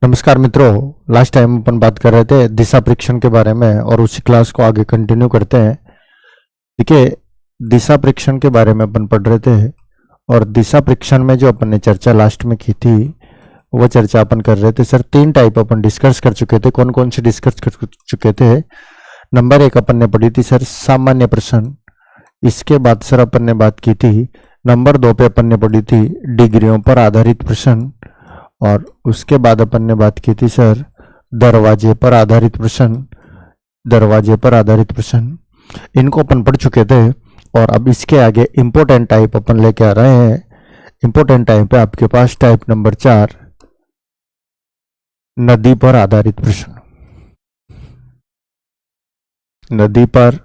नमस्कार मित्रों, last time अपन बात कर रहे थे दिशा परीक्षण के बारे में और उसी क्लास को आगे कंटिन्यू करते हैं। देखिए, दिशा परीक्षण के बारे में अपन पढ़ रहे थे और दिशा परीक्षण में जो अपन ने चर्चा लास्ट में की थी वो चर्चा अपन कर रहे थे। सर, 3 टाइप अपन डिस्कस कर चुके थे। कौन कौन से डिस्कस कर चुके थे? नंबर 1 अपन ने पढ़ी थी सर सामान्य प्रश्न। इसके बाद सर अपन ने बात की थी नंबर 2 पे अपन ने पढ़ी थी डिग्रियों पर आधारित प्रश्न, और उसके बाद अपन ने बात की थी सर दरवाजे पर आधारित प्रश्न। दरवाजे पर आधारित प्रश्न इनको अपन पढ़ चुके थे और अब इसके आगे इंपॉर्टेंट टाइप अपन लेके आ रहे हैं। इंपॉर्टेंट टाइप है आपके पास टाइप नंबर 4 नदी पर आधारित प्रश्न। नदी पर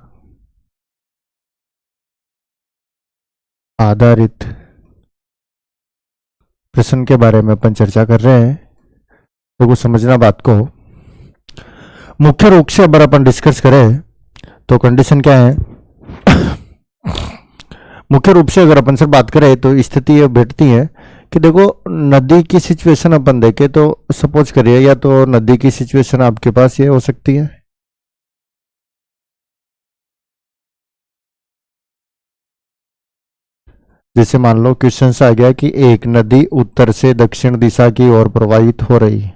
आधारित प्रश्न के बारे में अपन चर्चा कर रहे हैं। तो कुछ समझना बात को। मुख्य रूप से अगर अपन डिस्कस करें तो कंडीशन क्या है? मुख्य रूप से अगर अपन से बात करें तो स्थिति ये बैठती है कि देखो, नदी की सिचुएशन अपन देखें तो सपोज करिए या तो नदी की सिचुएशन आपके पास ये हो सकती है, जैसे मान लो क्वेश्चन आ गया कि एक नदी उत्तर से दक्षिण दिशा की ओर प्रवाहित हो रही है।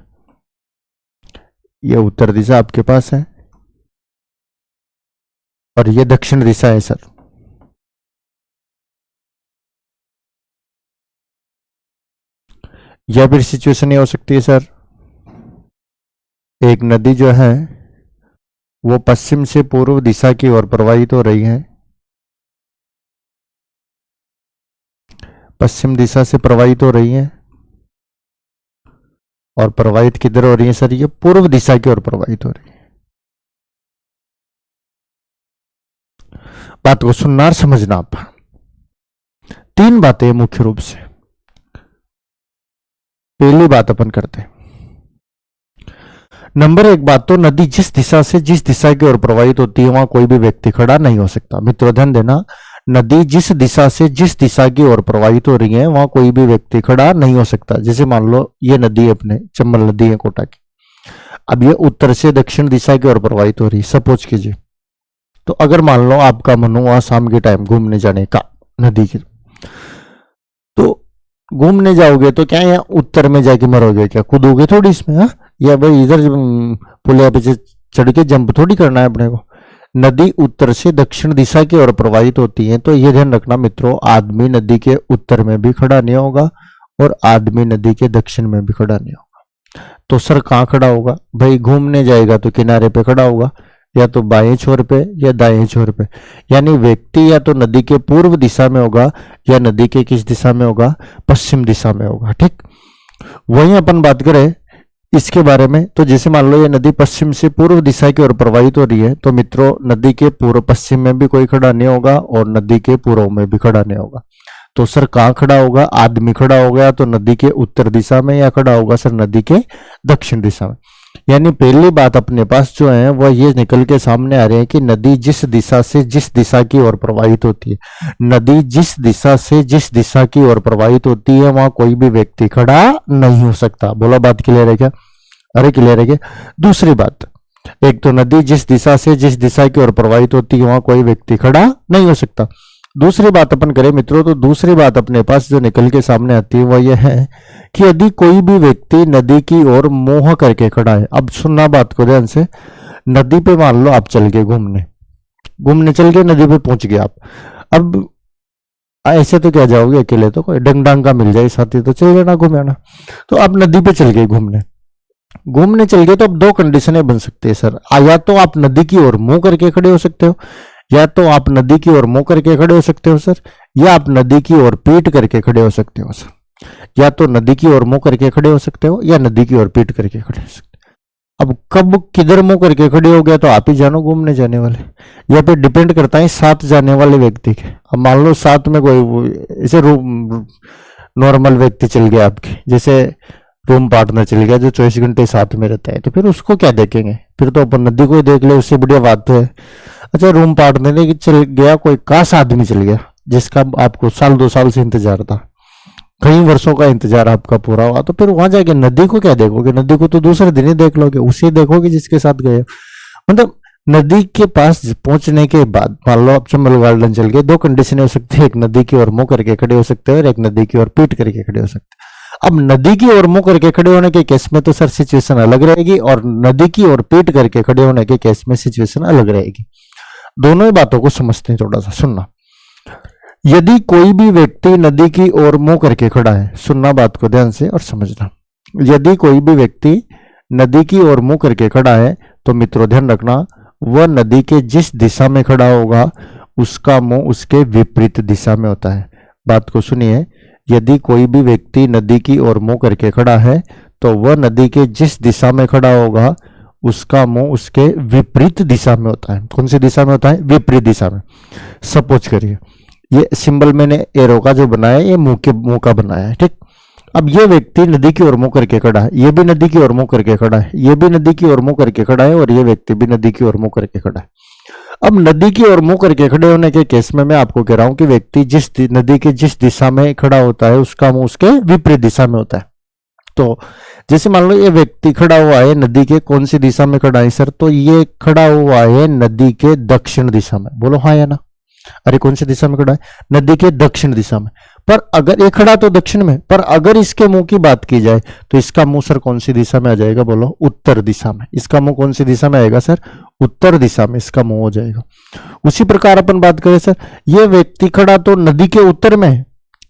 ये उत्तर दिशा आपके पास है और ये दक्षिण दिशा है सर। या फिर सिचुएशन ये हो सकती है सर, एक नदी जो है वो पश्चिम से पूर्व दिशा की ओर प्रवाहित हो रही है। पश्चिम दिशा से प्रवाहित हो रही है और प्रवाहित किधर हो रही है सर? ये पूर्व दिशा की ओर प्रवाहित हो रही है। बात को सुनना और समझना आप। 3 बातें मुख्य रूप से। पहली बात अपन करते हैं, नंबर 1 बात तो नदी जिस दिशा से जिस दिशा की ओर प्रवाहित होती है वहां कोई भी व्यक्ति खड़ा नहीं हो सकता। मित्रों ध्यान देना, नदी जिस दिशा से जिस दिशा की ओर प्रवाहित हो रही है वहां कोई भी व्यक्ति खड़ा नहीं हो सकता। जैसे मान लो ये नदी अपने चंबल नदी है कोटा की, अब ये उत्तर से दक्षिण दिशा की ओर प्रवाहित हो रही है सपोज कीजिए। तो अगर मान लो आपका मन हुआ शाम के टाइम घूमने जाने का नदी के, तो घूमने जाओगे तो क्या यहाँ उत्तर में जाके मरोगे? क्या कूदोगे थोड़ी इसमें? हाँ, या भाई इधर पुलिया पे चढ़ के जंप थोड़ी करना है अपने को। नदी उत्तर से दक्षिण दिशा की ओर प्रवाहित होती है, तो ये ध्यान रखना मित्रों, आदमी नदी के उत्तर में भी खड़ा नहीं होगा और आदमी नदी के दक्षिण में भी खड़ा नहीं होगा। तो सर कहाँ खड़ा होगा? भाई घूमने जाएगा तो किनारे पे खड़ा होगा, या तो बाएं छोर पे या दाएं छोर पे। यानी व्यक्ति या तो नदी के पूर्व दिशा में होगा या नदी के किस दिशा में होगा? पश्चिम दिशा में होगा। ठीक, वहीं अपन बात करें इसके बारे में तो जैसे मान लो ये नदी पश्चिम से पूर्व दिशा की ओर प्रवाहित हो रही है, तो मित्रों नदी के पूर्व पश्चिम में भी कोई खड़ा नहीं होगा और नदी के पूर्व में भी खड़ा नहीं होगा। तो सर कहाँ खड़ा होगा? आदमी खड़ा होगा तो नदी के उत्तर दिशा में, या खड़ा होगा सर नदी के दक्षिण दिशा में। यानी पहली बात अपने पास जो है वह ये निकल के सामने आ रही है कि नदी जिस दिशा से जिस दिशा की ओर प्रवाहित होती है, नदी जिस दिशा से जिस दिशा की ओर प्रवाहित होती है वहां कोई भी व्यक्ति खड़ा नहीं हो सकता। बोला बात क्लियर है क्या? अरे क्लियर है क्या? दूसरी बात, एक तो नदी जिस दिशा से जिस दिशा की ओर प्रवाहित होती है वहां कोई व्यक्ति खड़ा नहीं हो सकता। दूसरी बात अपन करें मित्रों तो दूसरी बात अपने पास जो निकल के सामने आती है वह यह है कि यदि कोई भी व्यक्ति नदी की ओर मुंह करके खड़ा है। अब सुनना बात को ध्यान से, नदी पे मान लो आप चल गए घूमने चल गए, नदी पे पहुंच गए आप। अब ऐसे तो क्या जाओगे अकेले? तो कोई डंग डांग का मिल जाए साथी तो चल जाना घूमे आना। तो आप नदी पे चल गए घूमने चल गए, तो अब 2 कंडीशनें बन सकती है सर। या तो आप नदी की ओर मुंह करके खड़े हो सकते हो, या तो आप नदी की ओर मुंह करके खड़े हो सकते हो सर, या आप नदी की ओर पीठ करके खड़े हो सकते हो सर। या तो नदी की ओर मुंह करके खड़े हो सकते हो या नदी की ओर पीठ करके खड़े हो सकते हो। अब कब किधर मुंह करके खड़े हो गया तो आप ही जानो घूमने जाने वाले, या फिर डिपेंड करता है साथ जाने वाले व्यक्ति के। अब मान लो साथ में कोई ऐसे नॉर्मल व्यक्ति चल गया आपके, जैसे रूम पार्टनर चल गया जो 24 घंटे साथ में रहता है, तो फिर उसको क्या देखेंगे? फिर तो अपन नदी को ही देख ले, उससे बढ़िया बात है। अच्छा, रूम पार्टनर चल गया, कोई खास आदमी चल गया जिसका आपको 1-2 साल से इंतजार था, कई वर्षों का इंतजार आपका पूरा हुआ, तो फिर वहां जाके नदी को क्या देखोगे? नदी को तो दूसरे दिन ही देख लोगे, उसे देखोगे जिसके साथ गए हो। मतलब नदी के पास पहुंचने के बाद मान लो आप चंबल गार्डन चल गए, दो कंडीशन हो सकती है, एक नदी की ओर मुंह करके खड़े हो सकते हैं और एक नदी की ओर पीठ करके खड़े हो सकते हैं। अब नदी की ओर मुंह करके खड़े होने के केस में तो सर सिचुएशन अलग रहेगी, और नदी की ओर पीठ करके खड़े होने के केस में सिचुएशन अलग रहेगी। दोनों ही बातों को समझते हैं, थोड़ा सा सुनना। यदि कोई भी व्यक्ति नदी की ओर मुंह करके खड़ा है, सुनना बात को ध्यान से और समझना। यदि कोई भी व्यक्ति नदी की ओर मुंह करके खड़ा है तो मित्रों ध्यान रखना, वह नदी के जिस दिशा में खड़ा होगा उसका मुंह उसके विपरीत दिशा में होता है। बात को सुनिए, यदि कोई भी व्यक्ति नदी की ओर मुंह करके खड़ा है तो वह नदी के जिस दिशा में खड़ा होगा उसका मुंह उसके विपरीत दिशा में होता है। कौन सी दिशा में होता है? विपरीत दिशा में। सपोज करिए ये सिंबल मैंने एरो का जो बनाया है, ये मुंह का बनाया है, ठीक। अब ये व्यक्ति नदी की ओर मुंह करके खड़ा है, ये भी नदी की ओर मुंह करके खड़ा है, ये भी नदी की ओर मुंह करके खड़ा है, और ये व्यक्ति भी नदी की ओर मुंह करके खड़ा है। अब नदी की ओर मुंह करके खड़े होने के केस में मैं आपको कह रहा हूं कि व्यक्ति जिस नदी के जिस दिशा में खड़ा होता है उसका मुंह उसके विपरीत दिशा में होता है। तो जैसे मान लो ये व्यक्ति खड़ा हुआ है नदी के कौन सी दिशा में खड़ा है सर? तो ये खड़ा हुआ है नदी के दक्षिण दिशा में। बोलो हाँ या ना? अरे कौन सी दिशा में खड़ा है? नदी के दक्षिण दिशा में। पर अगर ये खड़ा तो दक्षिण में, पर अगर इसके मुंह की बात की जाए तो इसका मुंह सर कौन सी दिशा में आ जाएगा? बोलो उत्तर दिशा में। इसका मुंह कौन सी दिशा में आएगा सर? उत्तर दिशा में इसका मुंह हो जाएगा। उसी प्रकार अपन बात करें सर, ये व्यक्ति खड़ा तो नदी के उत्तर में,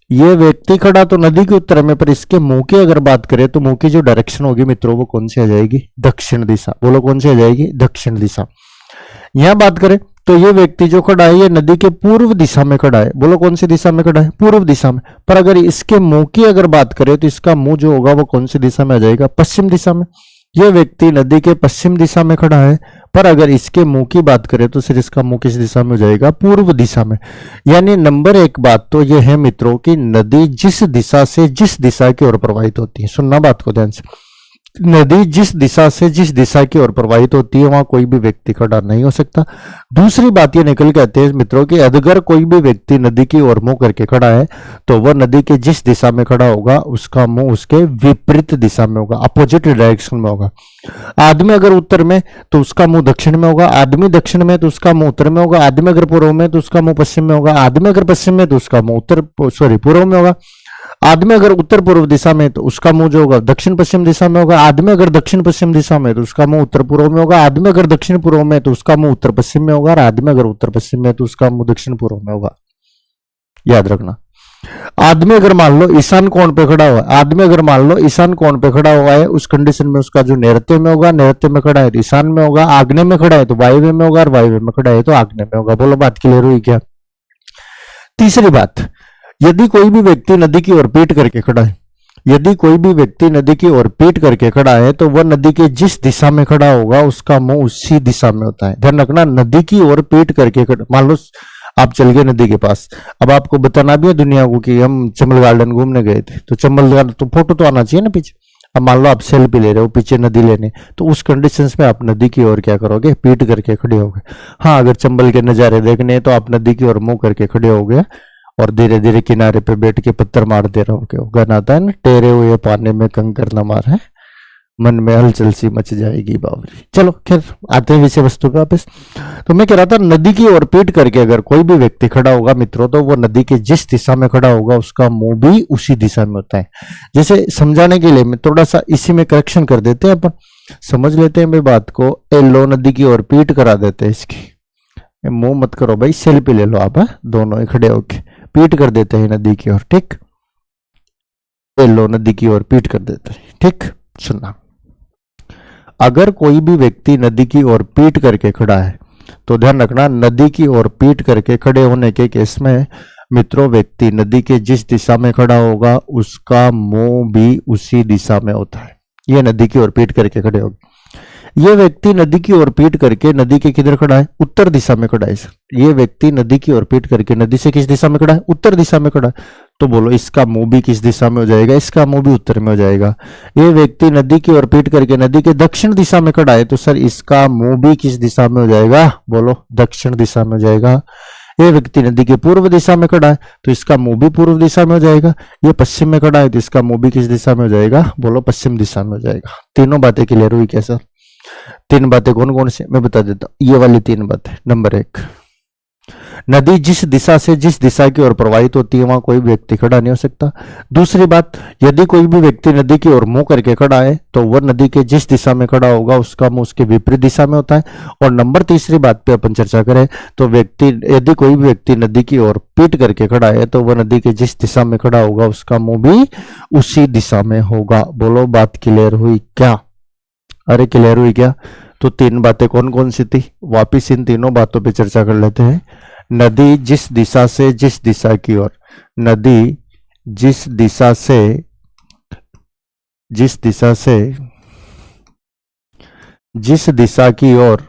ये व्यक्ति खड़ा तो नदी के उत्तर में, पर इसके मुंह की अगर बात करें तो मुंह की जो डायरेक्शन होगी मित्रों वो कौन सी आ जाएगी? दक्षिण दिशा। बोलो कौन सी आ जाएगी? दक्षिण दिशा। यहां बात करें तो ये व्यक्ति जो खड़ा है ये नदी के पूर्व दिशा में खड़ा है। बोलो कौन सी दिशा में खड़ा है? पूर्व दिशा में। पर अगर इसके मुंह की अगर बात करें तो इसका मुंह जो होगा वो कौन सी दिशा में आ जाएगा? पश्चिम दिशा में। ये व्यक्ति नदी के पश्चिम दिशा में खड़ा है, पर अगर इसके मुंह की बात करें तो सिर्फ इसका मुंह किस दिशा में हो जाएगा? पूर्व दिशा में। यानी नंबर एक बात तो यह है मित्रों कि नदी जिस दिशा से जिस दिशा की ओर प्रवाहित होती है, सुनना बात को ध्यान से, नदी जिस दिशा से जिस दिशा की ओर प्रवाहित होती है वहां कोई भी व्यक्ति खड़ा नहीं हो सकता। दूसरी बात ये निकल के आती है मित्रों कि अगर कोई भी व्यक्ति नदी की ओर मुंह करके खड़ा है तो वह नदी के जिस दिशा में खड़ा होगा उसका मुंह उसके विपरीत दिशा में होगा, अपोजिट डायरेक्शन में होगा। आदमी अगर उत्तर में तो उसका मुंह दक्षिण में होगा, आदमी दक्षिण में तो उसका मुंह उत्तर में होगा, आदमी अगर पूर्व में तो उसका मुंह पश्चिम में होगा, आदमी अगर पश्चिम में तो उसका मुंह पूर्व में होगा, आदमी अगर उत्तर पूर्व दिशा में तो उसका मुंह जो होगा दक्षिण पश्चिम दिशा में होगा, आदमी अगर दक्षिण पश्चिम दिशा में तो उसका मुंह उत्तर पूर्व में होगा, आदमी अगर दक्षिण पूर्व में तो उसका मुंह उत्तर पश्चिम में होगा, और आदमी अगर उत्तर पश्चिम में तो उसका मुंह दक्षिण पूर्व में होगा। याद रखना। आदमी अगर मान लो ईशान कोण पे खड़ा हुआ है, आदमी अगर मान लो ईशान कोण पे खड़ा हुआ है, उस कंडीशन में उसका जो नैऋत्य में होगा, नैऋत्य में खड़ा है तो ईशान में होगा, आग्नेय में खड़ा है तो वायव्य में होगा, और वायव्य में खड़ा है तो आग्नेय में होगा। बोलो बात क्लियर हुई क्या? तीसरी बात, यदि कोई भी व्यक्ति नदी की ओर पीठ करके खड़ा है, यदि कोई भी व्यक्ति नदी की ओर पीठ करके खड़ा है तो वह नदी के जिस दिशा में खड़ा होगा उसका मुंह उसी दिशा में होता है। ध्यान रखना, नदी की ओर पीठ करके खड़ा, मान लो आप चल गए नदी के पास, अब आपको बताना भी है दुनिया को कि हम चंबल गार्डन घूमने गए थे, तो चंबल गार्डन तो फोटो तो आना चाहिए ना पीछे। अब मान लो आप सेल्फी ले रहे हो, पीछे नदी लेने, तो उस कंडीशंस में आप नदी की ओर क्या करोगे? पीठ करके खड़े होगे। हाँ, अगर चंबल के नजारे देखने हैं तो आप नदी की ओर मुंह करके खड़े होगे और धीरे धीरे किनारे पे बैठ के पत्थर मारते रहोगे। गाना आता है ना, टेरे हुए पानी में कंकर न मार, है मन में हलचल सी मच जाएगी बावरी। चलो खैर आते हैं विषय वस्तु पे वापस। तो मैं कह रहा था नदी की ओर पीठ करके अगर कोई भी व्यक्ति खड़ा होगा मित्रों तो वो नदी के जिस दिशा में खड़ा होगा उसका मुंह भी उसी दिशा में होता है। जैसे समझाने के लिए मैं थोड़ा सा इसी में करेक्शन कर देते हैं, अपन समझ लेते हैं बात को। लो नदी की ओर पीठ करा देते हैं इसकी, मुंह मत करो भाई, सेल्फी ले लो आप, दोनों ही खड़े होके पीठ कर देते हैं नदी की ओर, ठीक। लो नदी की ओर पीठ कर देते हैं, ठीक। सुनना, अगर कोई भी व्यक्ति नदी की ओर पीठ करके खड़ा है तो ध्यान रखना, नदी की ओर पीठ करके खड़े होने के केस में मित्रों व्यक्ति नदी के जिस दिशा में खड़ा होगा उसका मुंह भी उसी दिशा में होता है। यह नदी की ओर पीठ करके खड़े होगा। यह व्यक्ति नदी की ओर पीठ करके नदी के किधर खड़ा है? उत्तर दिशा में खड़ा है सर। यह व्यक्ति नदी की ओर पीठ करके नदी से किस दिशा में खड़ा है? उत्तर दिशा में खड़ा है। तो बोलो इसका मुंह भी किस दिशा में हो जाएगा? इसका मुंह भी उत्तर में हो जाएगा। यह व्यक्ति नदी की ओर पीठ करके नदी के दक्षिण दिशा में खड़ा है तो सर इसका मुंह भी किस दिशा में हो जाएगा? बोलो दक्षिण दिशा में हो जाएगा। ये व्यक्ति नदी के पूर्व दिशा में खड़ा है तो इसका मुंह भी पूर्व दिशा में हो जाएगा। ये पश्चिम में खड़ा है तो इसका मुंह भी किस दिशा में हो जाएगा? बोलो पश्चिम दिशा में हो जाएगा। तीनों बातें क्लियर हुई क्या सर? तीन बातें कौन कौन सी मैं बता देता हूं। ये वाली तीन बातें। नंबर एक, नदी जिस दिशा से जिस दिशा की ओर प्रवाहित होती है वहां कोई व्यक्ति खड़ा नहीं हो सकता। दूसरी बात, यदि कोई भी व्यक्ति नदी की ओर मुंह करके खड़ा है तो वह नदी के जिस दिशा में खड़ा होगा उसका मुंह उसके विपरीत दिशा में होता है। और नंबर तीसरी बात पे अपन चर्चा करें तो यदि कोई भी व्यक्ति नदी की ओर पीठ करके खड़ा है तो वह नदी के जिस दिशा में खड़ा होगा उसका मुंह भी उसी दिशा में होगा। बोलो बात क्लियर हुई क्या? अरे क्लियर हुई क्या? तो तीन बातें कौन कौन सी थी? वापिस इन तीनों बातों पे चर्चा कर लेते हैं। नदी जिस दिशा से जिस दिशा की ओर, नदी जिस दिशा से जिस दिशा की ओर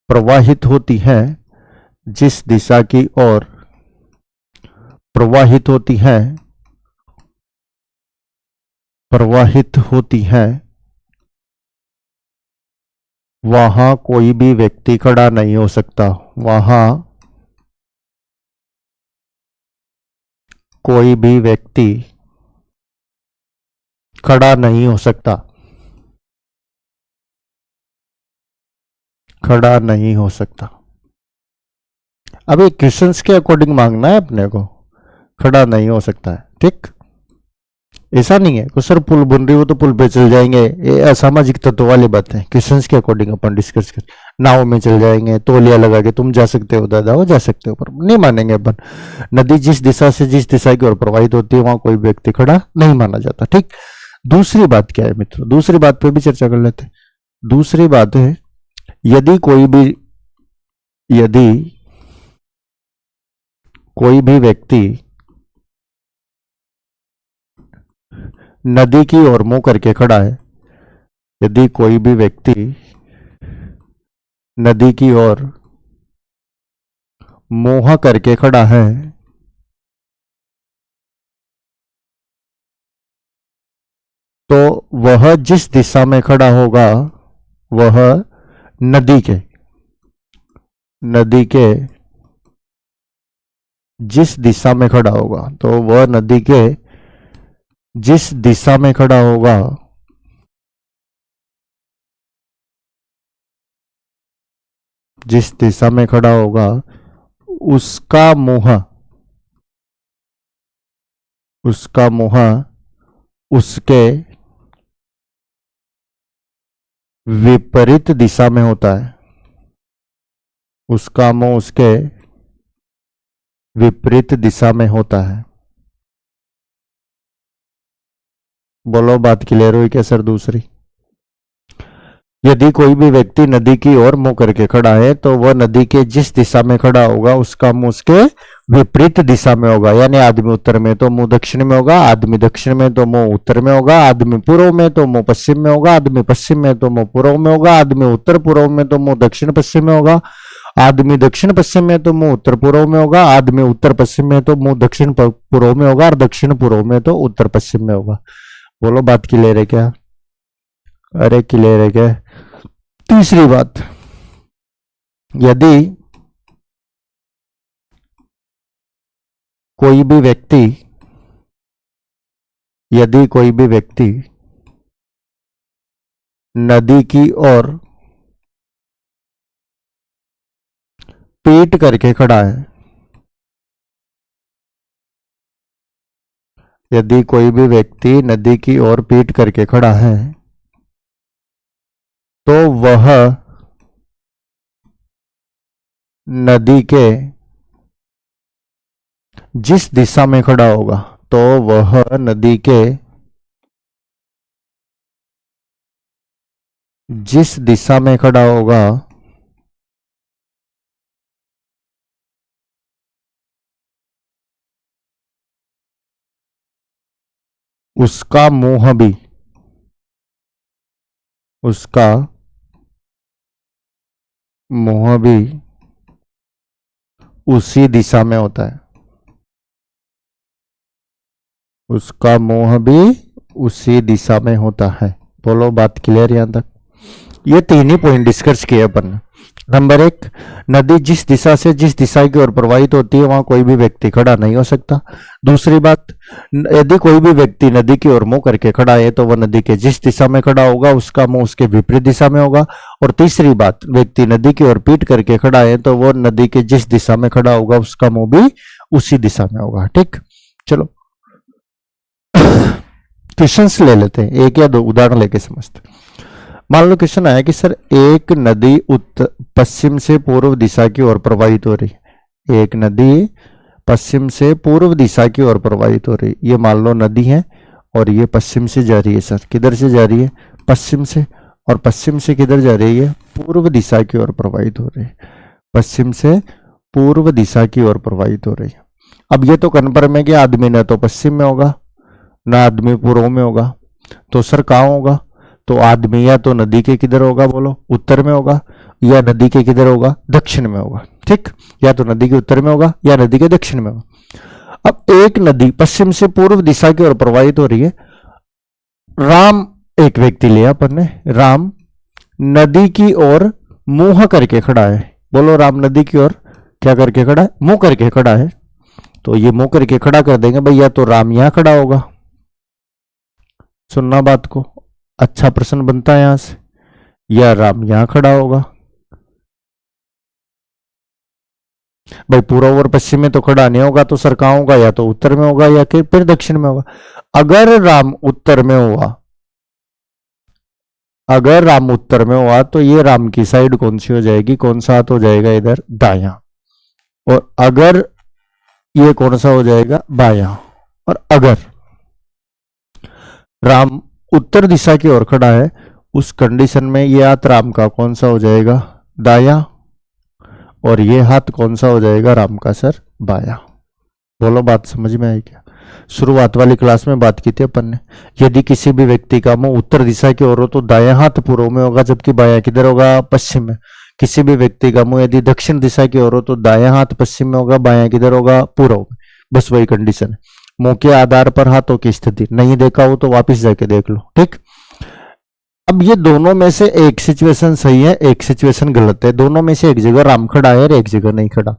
प्रवाहित होती है, जिस दिशा की ओर प्रवाहित होती है वहां कोई भी व्यक्ति खड़ा नहीं हो सकता। वहां कोई भी व्यक्ति खड़ा नहीं हो सकता। खड़ा नहीं हो सकता। अब ये क्वेश्चंस के अकॉर्डिंग मांगना है अपने को। खड़ा नहीं हो सकता है, ठीक। ऐसा नहीं है कि सर पुल बन रही हो तो पुल पे चल जाएंगे, ये असामाजिक तत्व वाली बात है। क्वेश्चंस के अकॉर्डिंग अपन डिस्कस कर। नाव में चल जाएंगे, तौलिया लगा के तुम जा सकते हो दादा, वो जा सकते हो, पर नहीं मानेंगे अपन। नदी जिस दिशा से जिस दिशा की ओर प्रवाहित होती है वहां कोई व्यक्ति खड़ा नहीं माना जाता, ठीक। दूसरी बात क्या है मित्रों? दूसरी बात पे भी चर्चा कर लेते हैं। दूसरी बात है, यदि कोई भी व्यक्ति नदी की ओर मुंह करके खड़ा है, यदि कोई भी व्यक्ति नदी की ओर मुंह करके खड़ा है तो वह जिस दिशा में खड़ा होगा वह नदी के जिस दिशा में खड़ा होगा, तो वह नदी के जिस दिशा में खड़ा होगा जिस दिशा में खड़ा होगा उसका मुंह उसके विपरीत दिशा में होता है। उसका मुंह उसके विपरीत दिशा में होता है। बोलो बात क्लियर हुई क्या सर? दूसरी, यदि कोई भी व्यक्ति नदी की ओर मुंह करके खड़ा है तो वह नदी के जिस दिशा में खड़ा होगा उसका मुंह उसके विपरीत दिशा में होगा। यानी आदमी उत्तर में तो मुंह दक्षिण में होगा, आदमी दक्षिण में तो मुंह उत्तर में होगा, आदमी पूर्व में तो मुंह पश्चिम में होगा, आदमी पश्चिम में तो मुंह पूर्व में होगा, आदमी उत्तर पूर्व में तो मुंह दक्षिण पश्चिम में होगा, आदमी दक्षिण पश्चिम में तो मुंह उत्तर पूर्व में होगा, आदमी उत्तर पश्चिम में तो मुंह दक्षिण पूर्व में होगा, और दक्षिण पूर्व में तो उत्तर पश्चिम में होगा। बोलो बात क्लियर है क्या? अरे क्लियर है क्या? तीसरी बात, यदि कोई भी व्यक्ति नदी की ओर पीठ करके खड़ा है, यदि कोई भी व्यक्ति नदी की ओर पीठ करके खड़ा है तो वह नदी के जिस दिशा में खड़ा होगा, तो वह नदी के जिस दिशा में खड़ा होगा उसका मुंह भी उसी दिशा में होता है। उसका मुंह भी उसी दिशा में होता है। बोलो बात क्लियर यहां तक? ये तीन ही पॉइंट डिस्कस किए अपन ने। नंबर एक, नदी जिस दिशा से जिस दिशा की ओर प्रवाहित होती है वहां कोई भी व्यक्ति खड़ा नहीं हो सकता। दूसरी बात, यदि कोई भी व्यक्ति नदी की ओर मुंह करके खड़ा है तो वह नदी के जिस दिशा में खड़ा होगा उसका मुंह उसके विपरीत दिशा में होगा। और तीसरी बात, व्यक्ति नदी की ओर पीठ करके खड़ा है तो वह नदी के जिस दिशा में खड़ा होगा उसका मुंह भी उसी दिशा में होगा। ठीक, चलो क्वेश्चंस ले लेते हैं, एक या दो उदाहरण लेके समझते हैं। मान लो क्वेश्चन आया कि सर एक नदी पश्चिम से पूर्व दिशा की ओर प्रवाहित हो रही है। एक नदी पश्चिम से पूर्व दिशा की ओर प्रवाहित हो रही है। ये मान लो नदी है और ये पश्चिम से जा रही है। सर किधर से जा रही है? पश्चिम से। और पश्चिम से किधर जा रही है? पूर्व दिशा की ओर प्रवाहित हो रही है। पश्चिम से पूर्व दिशा की ओर प्रवाहित हो रही है। अब ये तो कन्फर्म है कि आदमी न तो पश्चिम में होगा ना आदमी पूर्व में होगा, तो सर कहाँ होगा? तो आदमी या तो नदी के किधर होगा, बोलो उत्तर में होगा, या नदी के किधर होगा, दक्षिण में होगा। ठीक, या तो नदी के उत्तर में होगा या नदी के दक्षिण में होगा। अब एक नदी पश्चिम से पूर्व दिशा की ओर प्रवाहित हो रही है। राम, एक व्यक्ति लिया अपन ने, राम नदी की ओर मुंह करके खड़ा है। बोलो राम नदी की ओर क्या करके खड़ा है? मुंह करके खड़ा है। तो ये मुंह करके खड़ा कर देंगे भाई, या तो राम यहां खड़ा होगा, सुनना बात को, अच्छा प्रश्न बनता है यहां से, या राम यहां खड़ा होगा। भाई पूर्व और पश्चिम में तो खड़ा नहीं होगा, तो सर कहां होगा? या तो उत्तर में होगा या फिर दक्षिण में होगा। अगर राम उत्तर में हुआ, अगर राम उत्तर में हुआ तो ये राम की साइड कौन सी हो जाएगी? कौन सा हाथ हो जाएगा? इधर दायां। और अगर ये कौन सा हो जाएगा? बायां। और अगर राम उत्तर दिशा की ओर खड़ा है, उस कंडीशन में ये हाथ राम का कौन सा हो जाएगा? दायां। और ये हाथ कौन सा हो जाएगा? राम का सर बायां। बोलो बात समझ में आई क्या? शुरुआत वाली क्लास में बात की थी अपन ने, यदि किसी भी व्यक्ति का मुंह उत्तर दिशा की ओर हो तो दायां हाथ पूर्व में होगा, जबकि बायां किधर होगा? पश्चिम में। किसी भी व्यक्ति का मुंह यदि दक्षिण दिशा की ओर हो तो दायां हाथ पश्चिम में होगा, बायां किधर होगा? पूर्व में। बस वही कंडीशन है। मुंह के आधार पर हाथों की स्थिति नहीं देखा हो तो वापिस जाके देख लो। ठीक, अब ये दोनों में से एक सिचुएशन सही है, एक सिचुएशन गलत है। दोनों में से एक जगह राम खड़ा है और एक जगह नहीं खड़ा।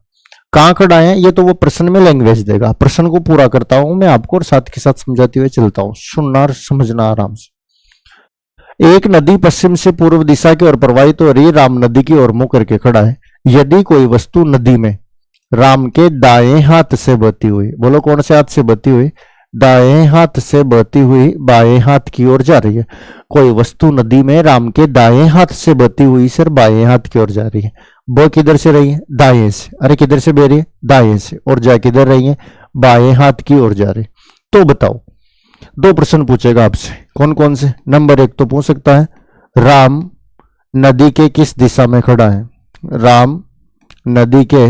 कहां खड़ा है ये तो वो प्रश्न में लैंग्वेज देगा। प्रश्न को पूरा करता हूं मैं आपको और साथ के साथ समझाते हुए चलता हूं, सुनना और समझना आराम से। एक नदी पश्चिम से पूर्व दिशा की ओर प्रवाहित हो रही, राम नदी की ओर मुंह करके खड़ा है। यदि कोई वस्तु नदी में राम के दाएं हाथ से बहती हुई, बोलो कौन से हाथ से बहती हुई? दाएं हाथ से बहती हुई बाएं हाथ की ओर जा रही है। कोई वस्तु नदी में राम के दाएं हाथ से बहती हुई सर बाएं हाथ की ओर जा रही है। वो किधर से रही है? दाएं से। अरे किधर से बह रही है? दाएं से। और जा किधर रही है? बाएं हाथ की ओर जा रही। तो बताओ, दो प्रश्न पूछेगा आपसे, कौन कौन से? नंबर एक तो पूछ सकता है, राम नदी के किस दिशा में खड़ा है? राम नदी के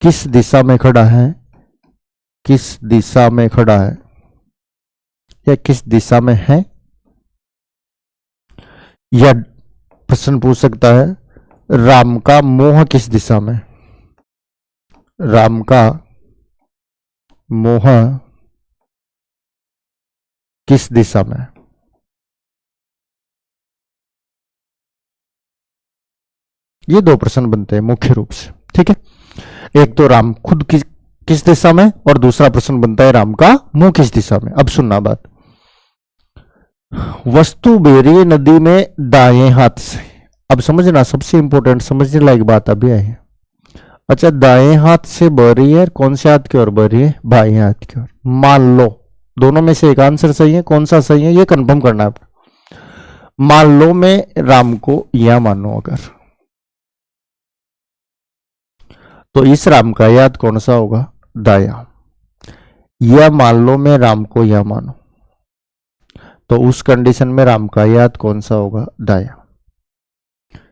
किस दिशा में खड़ा है? किस दिशा में खड़ा है या किस दिशा में है? या प्रश्न पूछ सकता है, राम का मुंह किस दिशा में? राम का मुंह किस दिशा में? ये दो प्रश्न बनते हैं मुख्य रूप से। ठीक है, एक तो राम खुद किस दिशा में, और दूसरा प्रश्न बनता है राम का मुंह किस दिशा में। अब सुनना बात, वस्तु बह रही है नदी में दाएं हाथ से। अब समझना, सबसे इंपॉर्टेंट समझने लायक बात अभी आई है। अच्छा, दाएं हाथ से बह रही है, कौन से हाथ की ओर बह रही है? बाएं हाथ की ओर। मान लो दोनों में से एक आंसर सही है, कौन सा सही है ये कंफर्म करना है। मान लो मैं राम को यह मानो अगर, तो इस राम का याद कौन सा होगा? दाया। यह मान लो मैं राम को यह मानो, तो उस कंडीशन में राम का याद कौन सा होगा? दाया।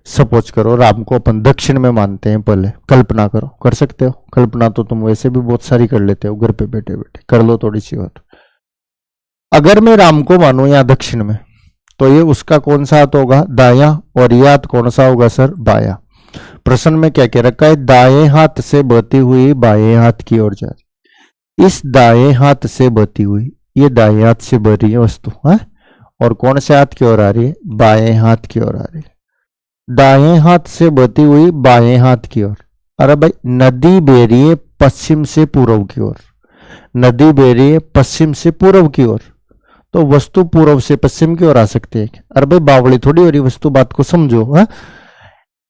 सपोज करो राम को अपन दक्षिण में मानते हैं, पहले कल्पना करो, कर सकते हो कल्पना, तो तुम वैसे भी बहुत सारी कर लेते हो घर पे बैठे बैठे, कर लो थोड़ी सी और। अगर मैं राम को मानू या दक्षिण में, तो ये उसका कौन सा हाथ होगा? दाया। और यह हाथ कौन सा होगा सर? बाया। प्रश्न में क्या कह रखा है? दाएं हाथ से बहती हुई बाएं हाथ की ओर जा रही। इस दाएं हाथ से बहती हुई, ये दाएं हाथ से बह रही है वस्तु है, और कौन से हाथ की ओर आ रही है? बाएं हाथ की ओर आ रही है। दाएं हाथ से बहती हुई बाएं हाथ की ओर। अरे भाई नदी बह रही है पश्चिम से पूर्व की ओर, नदी बह रही है पश्चिम से पूर्व की ओर, तो वस्तु पूर्व से पश्चिम की ओर आ सकती है। अरे भाई बावली थोड़ी हो रही वस्तु, बात को समझो। हाँ,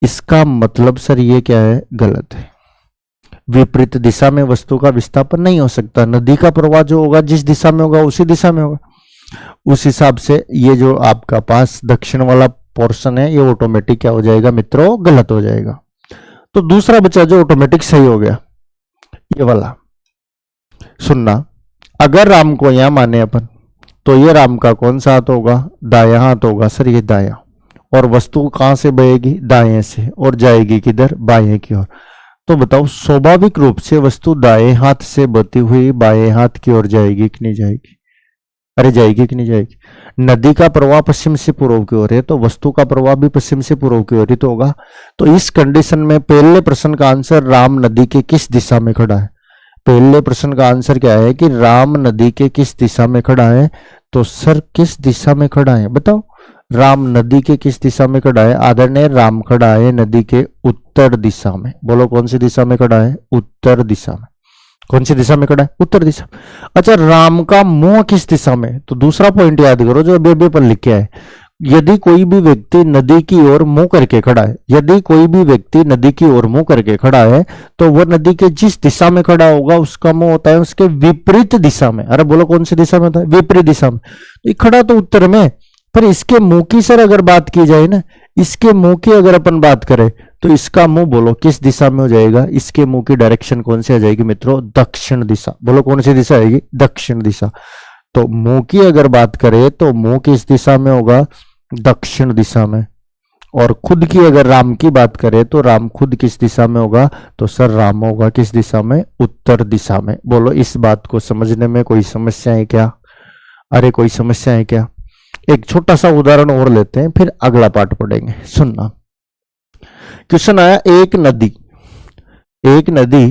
इसका मतलब सर ये क्या है, गलत है। विपरीत दिशा में वस्तु का विस्थापन नहीं हो सकता। नदी का प्रवाह जो होगा जिस दिशा में होगा उसी दिशा में होगा। उस हिसाब से ये जो आपका पास दक्षिण वाला पोर्शन है ये ऑटोमेटिक क्या हो जाएगा मित्रों, गलत हो जाएगा। तो दूसरा बचा जो ऑटोमेटिक सही हो गया, ये वाला। सुनना, अगर राम को यहां माने अपन, तो ये राम का कौन सा हाथ होगा, दायां हाथ होगा सर, ये दायां। और वस्तु कहां से बहेगी, दाएं से, और जाएगी किधर, बाएं की ओर। तो बताओ स्वाभाविक रूप से वस्तु दाएं हाथ से बहती हुई बाएं हाथ की ओर जाएगी कि नहीं जाएगी? अरे जाएगी कि नहीं जाएगी? नदी का प्रवाह पश्चिम से पूर्व की ओर है, तो वस्तु का प्रवाह भी पश्चिम से पूर्व की ओर ही तो होगा। तो इस कंडीशन में पहले प्रश्न का आंसर राम नदी के किस दिशा में खड़ा है? पहले प्रश्न का आंसर क्या है कि राम नदी के किस दिशा में खड़ा है। तो सर किस दिशा में खड़ा है बताओ? राम नदी के किस दिशा में खड़ा है? आदरणीय राम खड़ा है नदी के उत्तर दिशा में। बोलो कौन सी दिशा में खड़ा है? उत्तर दिशा में। कौन सी दिशा में खड़ा है? उत्तर दिशा। अच्छा, राम का मुंह किस दिशा में? तो दूसरा पॉइंट याद करो जो बेबे पर लिखे है। यदि कोई भी व्यक्ति नदी की ओर मुंह करके खड़ा है, यदि कोई भी व्यक्ति नदी की ओर मुंह करके खड़ा है, तो वह नदी के जिस दिशा में खड़ा होगा उसका मुंह होता है उसके विपरीत दिशा में। अरे बोलो कौन सी दिशा में होता है? विपरीत दिशा में। ये खड़ा तो उत्तर में, पर इसके मुंह की सर अगर बात की जाए ना, इसके मुंह की अगर अपन बात करें तो इसका मुंह बोलो किस दिशा में हो जाएगा? इसके मुंह की डायरेक्शन कौन सी आ जाएगी मित्रों? दक्षिण दिशा। बोलो कौन सी दिशा आएगी? दक्षिण दिशा। तो मुंह की अगर बात करें तो मुंह किस दिशा में होगा? दक्षिण दिशा में। और खुद की अगर राम की बात करें तो राम खुद किस दिशा में होगा? तो सर राम होगा किस दिशा में? उत्तर दिशा में। बोलो इस बात को समझने में कोई समस्या है क्या? अरे कोई समस्या है क्या? एक छोटा सा उदाहरण और लेते हैं फिर अगला पार्ट पढ़ेंगे। सुनना, क्वेश्चन आया, एक नदी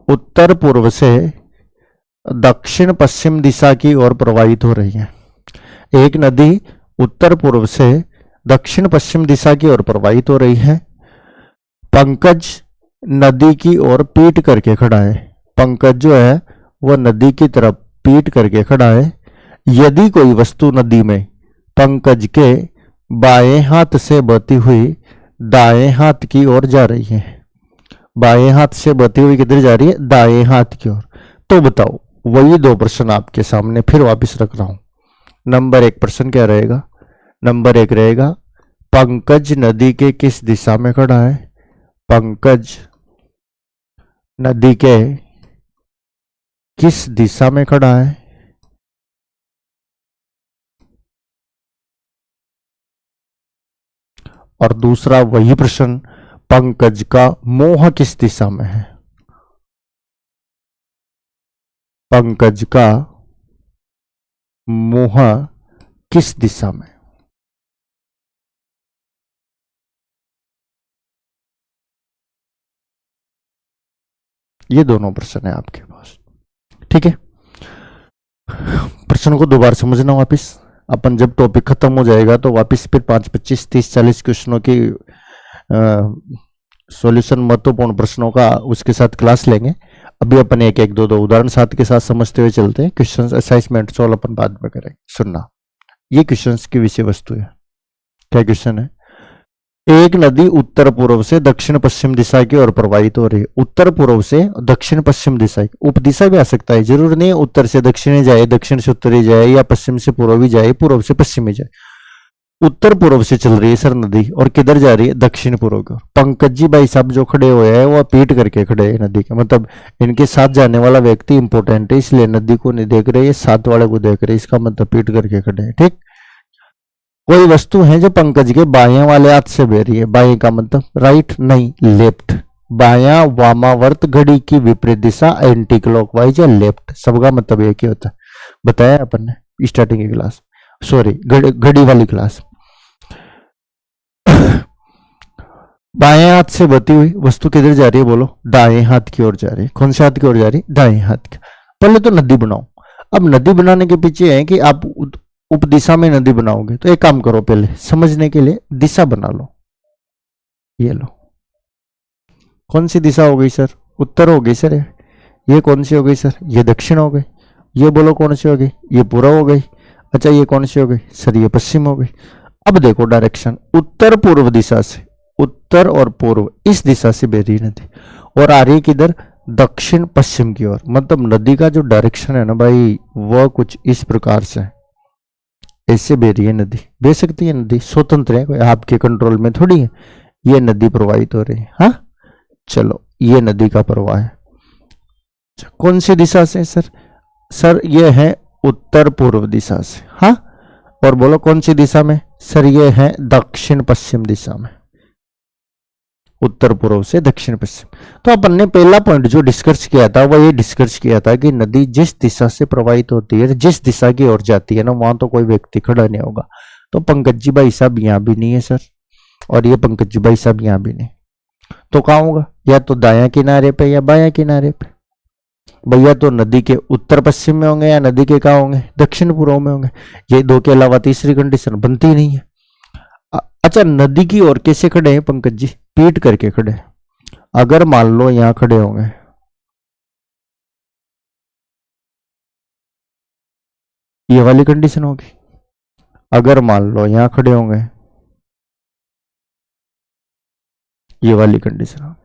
उत्तर पूर्व से दक्षिण पश्चिम दिशा की ओर प्रवाहित हो रही है। एक नदी उत्तर पूर्व से दक्षिण पश्चिम दिशा की ओर प्रवाहित हो रही है। पंकज नदी की ओर पीठ करके खड़ा है। पंकज जो है वह नदी की तरफ पीठ करके खड़ा है। यदि कोई वस्तु नदी में पंकज के बाएं हाथ से बहती हुई दाएं हाथ की ओर जा रही है, बाएं हाथ से बहती हुई किधर जा रही है? दाएं हाथ की ओर। तो बताओ, वही दो प्रश्न आपके सामने फिर वापस रख रहा हूं। नंबर एक प्रश्न क्या रहेगा? नंबर एक रहेगा पंकज नदी के किस दिशा में खड़ा है? पंकज नदी के किस दिशा में खड़ा है? और दूसरा वही प्रश्न, पंकज का मुंह किस दिशा में है? पंकज का मुंह किस दिशा में? ये दोनों प्रश्न है आपके पास, ठीक है। प्रश्न को दोबारा समझना वापिस। अपन जब टॉपिक खत्म हो जाएगा तो वापस फिर 5, 25, 30, 40 क्वेश्चनों की सॉल्यूशन महत्वपूर्ण प्रश्नों का उसके साथ क्लास लेंगे। अभी अपन एक एक दो उदाहरण साथ के साथ समझते हुए चलते हैं। क्वेश्चन असाइनमेंट सॉल्व अपन बाद में करेंगे। सुनना, ये क्वेश्चन की विषय वस्तु है। क्या क्वेश्चन है? एक नदी उत्तर पूर्व से दक्षिण पश्चिम दिशा की ओर प्रवाहित हो रही है। उत्तर पूर्व से दक्षिण पश्चिम दिशा, उपदिशा भी आ सकता है, जरूर नहीं उत्तर से दक्षिणी जाए, दक्षिण से उत्तरी जाए, या पश्चिम से पूर्वी जाए, पूर्व से पश्चिमी जाए। उत्तर पूर्व से चल रही है सर नदी, और किधर जा रही है? दक्षिण पूर्व की ओर। पंकज जी भाई साहब जो खड़े हुए हैं वो पीठ करके खड़े हैं नदी के, मतलब इनके साथ जाने वाला व्यक्ति इंपोर्टेंट है, इसलिए नदी को नहीं देख रहे, साथ वाले को देख रहे, इसका मतलब पीठ करके खड़े हैं, ठीक। कोई वस्तु है जो पंकज के बाएं वाले हाथ से बह रही है। बाएं का मतलब राइट नहीं, लेफ्ट। बायां वामावर्त घड़ी की विपरीत दिशा एंटी क्लॉकवाइज या लेफ्ट, सबका मतलब एक ही होता है, बताया अपन ने स्टार्टिंग की क्लास, सॉरी घड़ी वाली क्लास। बाएं हाथ से बहती हुई वस्तु किधर जा रही है? बोलो दाएं हाथ की ओर जा रही है। कौन से हाथ की ओर जा रही है? दाएं हाथ की। पहले तो नदी बनाओ। अब नदी बनाने के पीछे है कि आप उपदिशा में नदी बनाओगे, तो एक काम करो, पहले समझने के लिए दिशा बना लो। ये लो, कौन सी दिशा हो गई सर? उत्तर हो गई सर। ये कौन सी हो गई सर? ये दक्षिण हो गई। ये बोलो कौन सी हो गई? ये पूर्व हो गई। अच्छा ये कौन सी हो गई सर? ये पश्चिम हो गई। अब देखो डायरेक्शन, उत्तर पूर्व दिशा से, उत्तर और पूर्व इस दिशा से बह रही नदी और आ रही किधर? दक्षिण पश्चिम की ओर। मतलब नदी का जो डायरेक्शन है ना भाई, वह कुछ इस प्रकार से ऐसे बह रही है नदी। बह सकती है नदी, स्वतंत्र है, कोई आपके कंट्रोल में थोड़ी है। ये नदी प्रवाहित हो रही है। हाँ चलो, ये नदी का प्रवाह है। कौन सी दिशा से सर? सर ये है उत्तर पूर्व दिशा से। हाँ, और बोलो कौन सी दिशा में? सर ये है दक्षिण पश्चिम दिशा में। उत्तर पूर्व से दक्षिण पश्चिम। तो अपन ने पहला पॉइंट जो डिस्कस किया था वो ये डिस्कस किया था कि नदी जिस दिशा से प्रवाहित होती है, जिस दिशा की ओर जाती है ना, वहां तो कोई व्यक्ति खड़ा नहीं होगा। तो पंकज जी भाई साहब यहाँ भी नहीं है सर, और ये पंकज जी भाई साहब यहाँ भी नहीं। तो कहाँ होगा? या तो दायां किनारे पे या बायां किनारे पे। भैया तो नदी के उत्तर पश्चिम में होंगे या नदी के कहाँ होंगे? दक्षिण पूर्व में होंगे। ये दो के अलावा तीसरी कंडीशन बनती ही नहीं है। अच्छा नदी की ओर कैसे खड़े हैं पंकज जी? पीट करके खड़े हैं। अगर मान लो यहां खड़े होंगे, ये वाली कंडीशन होगी। अगर मान लो यहां खड़े होंगे, ये वाली कंडीशन होगी।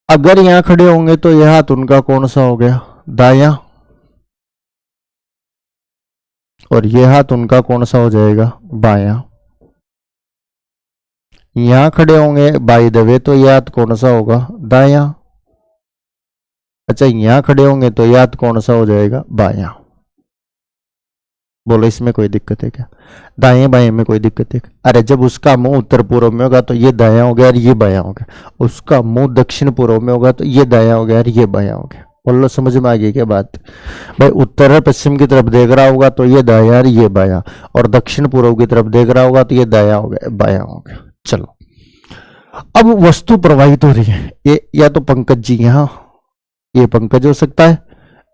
अगर यहां खड़े होंगे तो यह हाथ उनका कौन सा हो गया? दायां। और यह हाथ उनका कौन सा हो जाएगा? बायां। यहां खड़े होंगे बाय द वे, तो यह हाथ कौन सा होगा? दायां। अच्छा यहां खड़े होंगे तो यह हाथ कौन सा हो जाएगा? बायां। बोलो इसमें कोई दिक्कत है क्या? दाएं बाएं में कोई दिक्कत है? अरे जब उसका मुंह उत्तर पूर्व में होगा तो ये दायां हो गया और ये बायां हो गया। उसका मुंह दक्षिण पूर्व में होगा तो ये दायां हो गया और ये बायां हो गया। बोलो समझ में आ गई क्या बात? भाई उत्तर और पश्चिम की तरफ देख रहा होगा तो ये दायां और ये बायां, और दक्षिण पूर्व की तरफ देख रहा होगा तो ये दायां हो गया बायां हो गया। चलो अब वस्तु प्रवाहित हो रही है। ये या तो पंकज जी यहाँ, ये पंकज हो सकता है,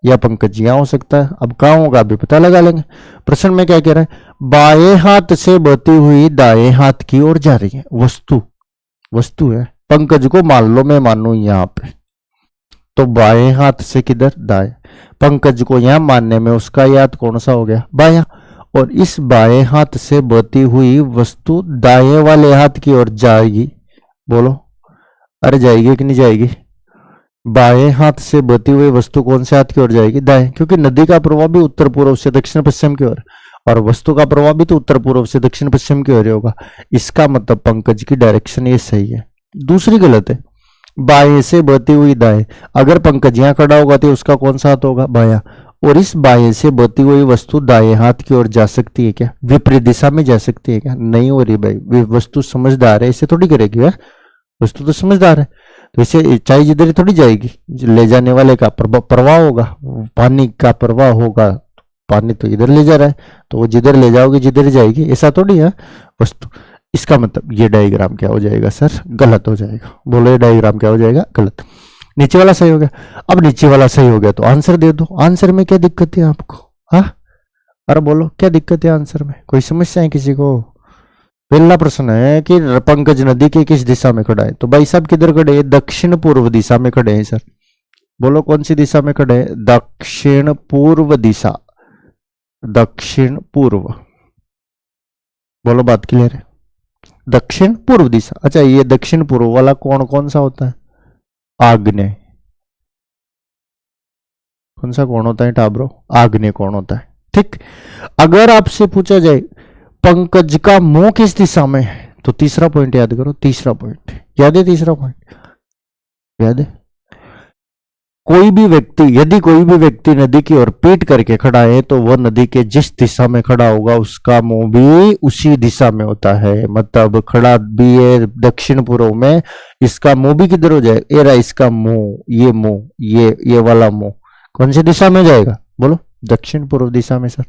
या पंकज यहां हो सकता है। अब कहां होगा अभी पता लगा लेंगे। प्रश्न में क्या कह रहा है? बाएं हाथ से बहती हुई दाएं हाथ की ओर जा रही है। वस्तु, वस्तु है। पंकज को मान लो मैं मानू यहां पे, तो बाएं हाथ से किधर? दाएं। पंकज को यहां मानने में उसका हाथ कौन सा हो गया? बायां। और इस बाएं हाथ से बहती हुई वस्तु दाएं वाले हाथ की ओर जाएगी। बोलो अरे जाएगी कि नहीं जाएगी? बाएं हाथ से बहती हुई वस्तु कौन से हाथ की ओर जाएगी? दाएं, क्योंकि नदी का प्रवाह भी उत्तर पूर्व से दक्षिण पश्चिम की ओर, और वस्तु का प्रवाह भी तो उत्तर पूर्व से दक्षिण पश्चिम की ओर होगा। इसका मतलब पंकज की डायरेक्शन ये सही है। दूसरी गलत है, बाएं से बहती हुई दाएं। अगर पंकज यहां खड़ा होगा तो उसका कौन सा हाथ होगा? बायां। और इस बाएं से बहती हुई वस्तु दाएं हाथ की ओर जा सकती है क्या? विपरीत दिशा में जा सकती है क्या? नहीं हो रही भाई। वस्तु समझदार है, इसे थोड़ी करेगी यार। वस्तु तो समझदार है, तो इसे चाहे जिधर थोड़ी जाएगी। ले जाने वाले का प्रवाह होगा, पानी का प्रवाह होगा। पानी तो इधर ले जा रहा है, तो वो जिधर ले जाओगे जिधर जाएगी, ऐसा थोड़ी है वस्तु। इसका मतलब ये डायग्राम क्या हो जाएगा सर? गलत हो जाएगा। बोलो ये डायग्राम क्या हो जाएगा? गलत। नीचे वाला सही हो गया। अब नीचे वाला सही हो गया तो आंसर दे दो। आंसर में क्या दिक्कत है आपको? हाँ अरे बोलो क्या दिक्कत है आंसर में? कोई समस्या है किसी को? पहला प्रश्न है कि पंकज नदी के किस दिशा में खड़ा है? तो भाई साहब किधर खड़े हैं? दक्षिण पूर्व दिशा में खड़े हैं सर। बोलो कौन सी दिशा में खड़े हैं? दक्षिण पूर्व दिशा। दक्षिण पूर्व। बोलो बात क्लियर है? दक्षिण पूर्व दिशा। अच्छा ये दक्षिण पूर्व वाला कौन कौन सा होता है? आग्नेय। कौन सा कौन होता है टाब्रो? आग्नेय कौन होता है। ठीक। अगर आपसे पूछा जाए पंकज का मुंह किस दिशा में है, तो तीसरा पॉइंट याद करो। तीसरा पॉइंट याद है? तीसरा पॉइंट याद है? कोई भी व्यक्ति, यदि कोई भी व्यक्ति नदी की ओर पीट करके खड़ा है तो वह नदी के जिस दिशा में खड़ा होगा उसका मुंह भी उसी दिशा में होता है। मतलब खड़ा भी है दक्षिण पूर्व में, इसका मुंह भी किधर हो जाए? एरा इसका मुंह, ये वाला मुंह कौन सी दिशा में जाएगा? बोलो दक्षिण पूर्व दिशा में सर।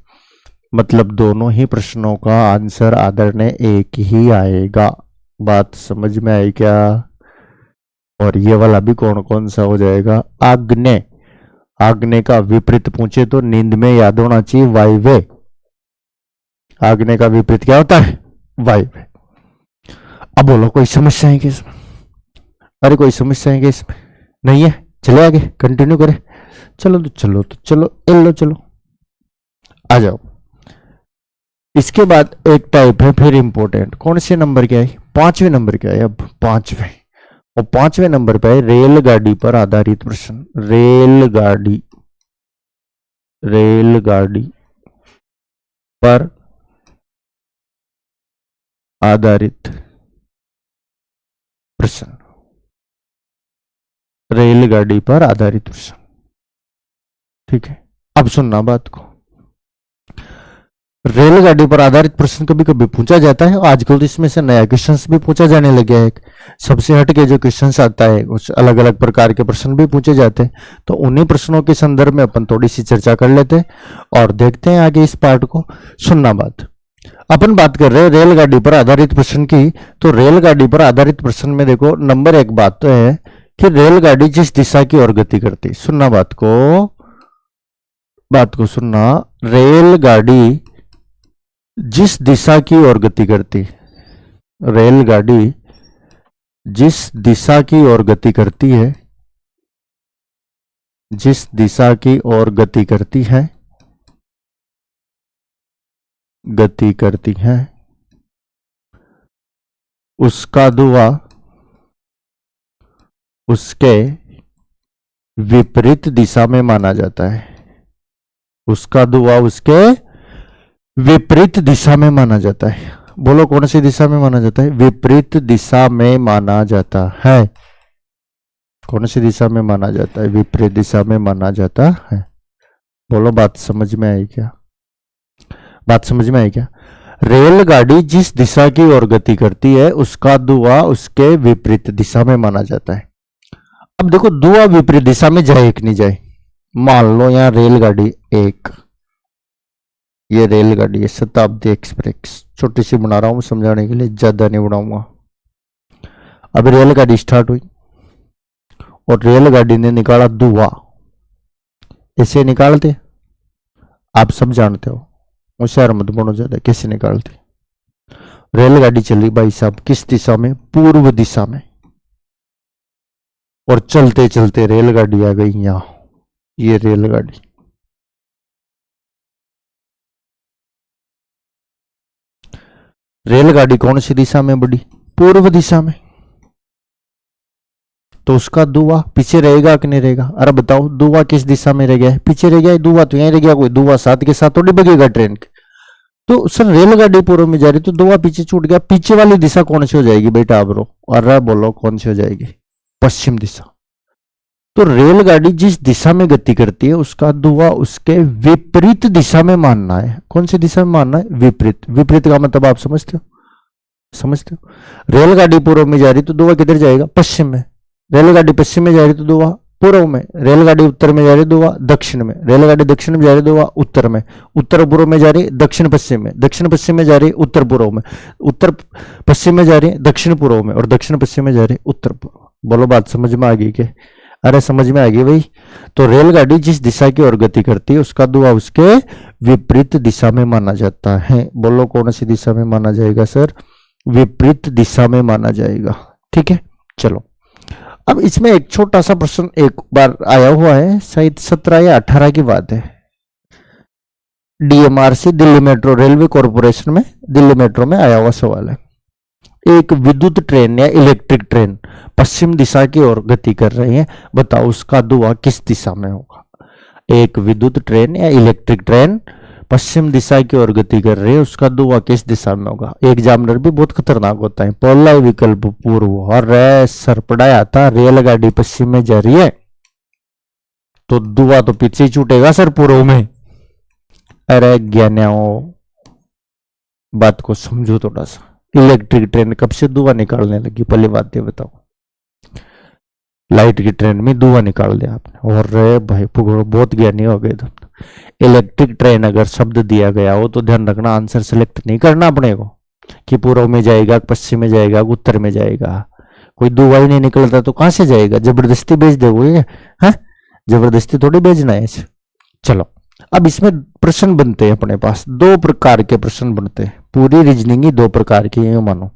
मतलब दोनों ही प्रश्नों का आंसर आदरणीय एक ही आएगा। बात समझ में आई क्या? और ये वाला भी कौन कौन सा हो जाएगा? आग्नेय। आग्नेय का विपरीत पूछे तो नींद में याद होना चाहिए वायव्य। आग्नेय का विपरीत क्या होता है? वायव्य। अब बोलो कोई समस्या है क्या इसमें? अरे कोई समस्या है क्या इसमें? नहीं है, चले आगे कंटिन्यू करें। चलो तो चलो तो चलो लो चलो आ जाओ। इसके बाद एक टाइप है फिर इंपॉर्टेंट, कौन से नंबर क्या है? 5वें नंबर क्या है? अब 5वें, और 5वें नंबर पे है रेलगाड़ी पर आधारित प्रश्न। रेलगाड़ी पर आधारित प्रश्न। रेलगाड़ी पर आधारित प्रश्न, ठीक है। अब सुनना बात को, रेलगाड़ी पर आधारित प्रश्न कभी कभी पूछा जाता है, आजकल तो इसमें से नया क्वेश्चंस भी पूछा जाने लग गया है। सबसे हटके जो क्वेश्चंस आता है कुछ अलग अलग प्रकार के प्रश्न भी पूछे जाते हैं, तो उन्हीं प्रश्नों के संदर्भ में अपन थोड़ी सी चर्चा कर लेते हैं और देखते हैं आगे इस पार्ट को। सुनना बात, अपन बात कर रहे हैं रेलगाड़ी पर आधारित प्रश्न की। तो रेलगाड़ी पर आधारित प्रश्न में देखो, नंबर एक बात तो है कि रेलगाड़ी जिस दिशा की ओर गति करती। सुनना बात को सुनना, रेलगाड़ी जिस दिशा की ओर गति करती, रेलगाड़ी जिस दिशा की ओर गति करती है, जिस दिशा की ओर गति करती है उसका धुआं उसके विपरीत दिशा में माना जाता है। उसका धुआं उसके विपरीत दिशा में माना जाता है। बोलो कौन सी दिशा में माना जाता है? विपरीत दिशा में माना जाता है। कौन सी दिशा में माना जाता है? विपरीत दिशा में माना जाता है। बोलो बात समझ में आई क्या? बात समझ में आई क्या? रेलगाड़ी जिस दिशा की ओर गति करती है उसका धुआं उसके विपरीत दिशा में माना जाता है। अब देखो धुआं विपरीत दिशा में जाए कि नहीं जाए। मान लो यहां रेलगाड़ी एक, ये रेलगाड़ी है शताब्दी एक्सप्रेस, छोटी सी बना रहा हूं समझाने के लिए, ज्यादा नहीं बनाऊंगा। अब रेलगाड़ी स्टार्ट हुई और रेलगाड़ी ने निकाला धुआं, ऐसे निकालते आप सब जानते हो, होशियार मत बनो ज्यादा, कैसे निकालते। रेलगाड़ी चली भाई साहब किस दिशा में? पूर्व दिशा में। और चलते चलते रेलगाड़ी आ गई यहां, ये रेलगाड़ी। रेलगाड़ी कौन सी दिशा में बढ़ी? पूर्व दिशा में। तो उसका धुआं पीछे रहेगा कि नहीं रहेगा? अरे बताओ धुआं किस दिशा में रह गया है? पीछे रह गया है धुआं, तो यहीं रह गया। कोई धुआं साथ के साथ थोड़ी बगेगा ट्रेन के। तो सर रेलगाड़ी पूर्व में जा रही तो धुआं पीछे छूट गया, पीछे वाली दिशा कौन सी हो जाएगी बेटा? अब रो, अरे बोलो कौन सी हो जाएगी? पश्चिम दिशा। तो रेलगाड़ी जिस दिशा में गति करती है उसका धुआं उसके विपरीत दिशा में मानना है। कौन सी दिशा में मानना है? विपरीत। विपरीत का मतलब आप समझते हो? समझते हो? रेलगाड़ी पूर्व में जा रही तो धुआं किधर जाएगा? पश्चिम में। रेलगाड़ी पश्चिम में जा रही तो धुआं पूर्व में। रेलगाड़ी उत्तर में जा रही धुआं दक्षिण में। रेलगाड़ी दक्षिण में जा रही धुआं उत्तर में। उत्तर पूर्व में जा रही दक्षिण पश्चिम में। दक्षिण पश्चिम में जा रही उत्तर पूर्व में। उत्तर पश्चिम में जा रही दक्षिण पूर्व में। और दक्षिण पश्चिम में जा रही उत्तर पूर्व। बोलो बात समझ में आ गई क्या? अरे समझ में आ गई भाई। तो रेलगाड़ी जिस दिशा की ओर गति करती है उसका धुआं उसके विपरीत दिशा में माना जाता है। बोलो कौन सी दिशा में माना जाएगा सर? विपरीत दिशा में माना जाएगा। ठीक है, चलो अब इसमें एक छोटा सा प्रश्न एक बार आया हुआ है, शायद 17 या 18 की बात है। DMRC Delhi metro railway corporation में, दिल्ली मेट्रो में आया हुआ सवाल है। एक विद्युत ट्रेन या इलेक्ट्रिक ट्रेन पश्चिम दिशा की ओर गति कर रही है, बताओ उसका धुआं किस दिशा में होगा? एक विद्युत ट्रेन या इलेक्ट्रिक ट्रेन पश्चिम दिशा की ओर गति कर रही है, उसका धुआं किस दिशा में होगा? एग्जामिनर भी बहुत खतरनाक होता है। पहला विकल्प पूर्व, और सर पढ़ाया था रेलगाड़ी पश्चिम में जा रही है तो धुआं तो पीछे ही छूटेगा सर पूर्व में। अरे ज्ञानियों बात को समझो थोड़ा सा। इलेक्ट्रिक ट्रेन कब से धुआं निकालने लगी? पहली बात ये बताओ। लाइट की ट्रेन में धुआं निकाल दिया आपने, और रे भाई बहुत ज्ञानी हो गए तुम। इलेक्ट्रिक ट्रेन अगर शब्द दिया गया हो तो ध्यान रखना, आंसर सेलेक्ट नहीं करना अपने को कि पूर्व में जाएगा, पश्चिम में जाएगा, उत्तर में जाएगा। कोई धुआं ही नहीं निकलता तो कहां से जाएगा? जबरदस्ती भेज दे वो, ये है जबरदस्ती थोड़ी भेजना है इसे। चलो अब इसमें प्रश्न बनते हैं अपने पास, दो प्रकार के प्रश्न बनते हैं। पूरी रीजनिंग ही दो प्रकार की है मानो।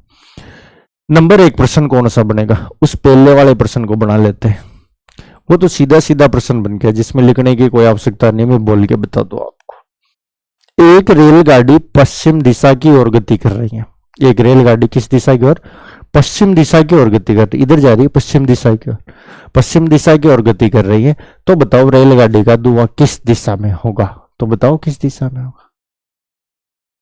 नंबर 1 प्रश्न कौन सा बनेगा, उस पहले वाले प्रश्न को बना लेते हैं। वो तो सीधा सीधा प्रश्न बन गया जिसमें लिखने की कोई आवश्यकता नहीं, मैं बोल के बता दूं आपको। एक रेलगाड़ी पश्चिम दिशा की ओर गति कर रही है। एक रेलगाड़ी किस दिशा की ओर, पश्चिम दिशा की ओर गति कर रही है, इधर जा रही है पश्चिम दिशा की ओर, पश्चिम दिशा की ओर गति कर रही है। तो बताओ रेलगाड़ी का धुआं किस दिशा में होगा, तो बताओ किस दिशा में होगा,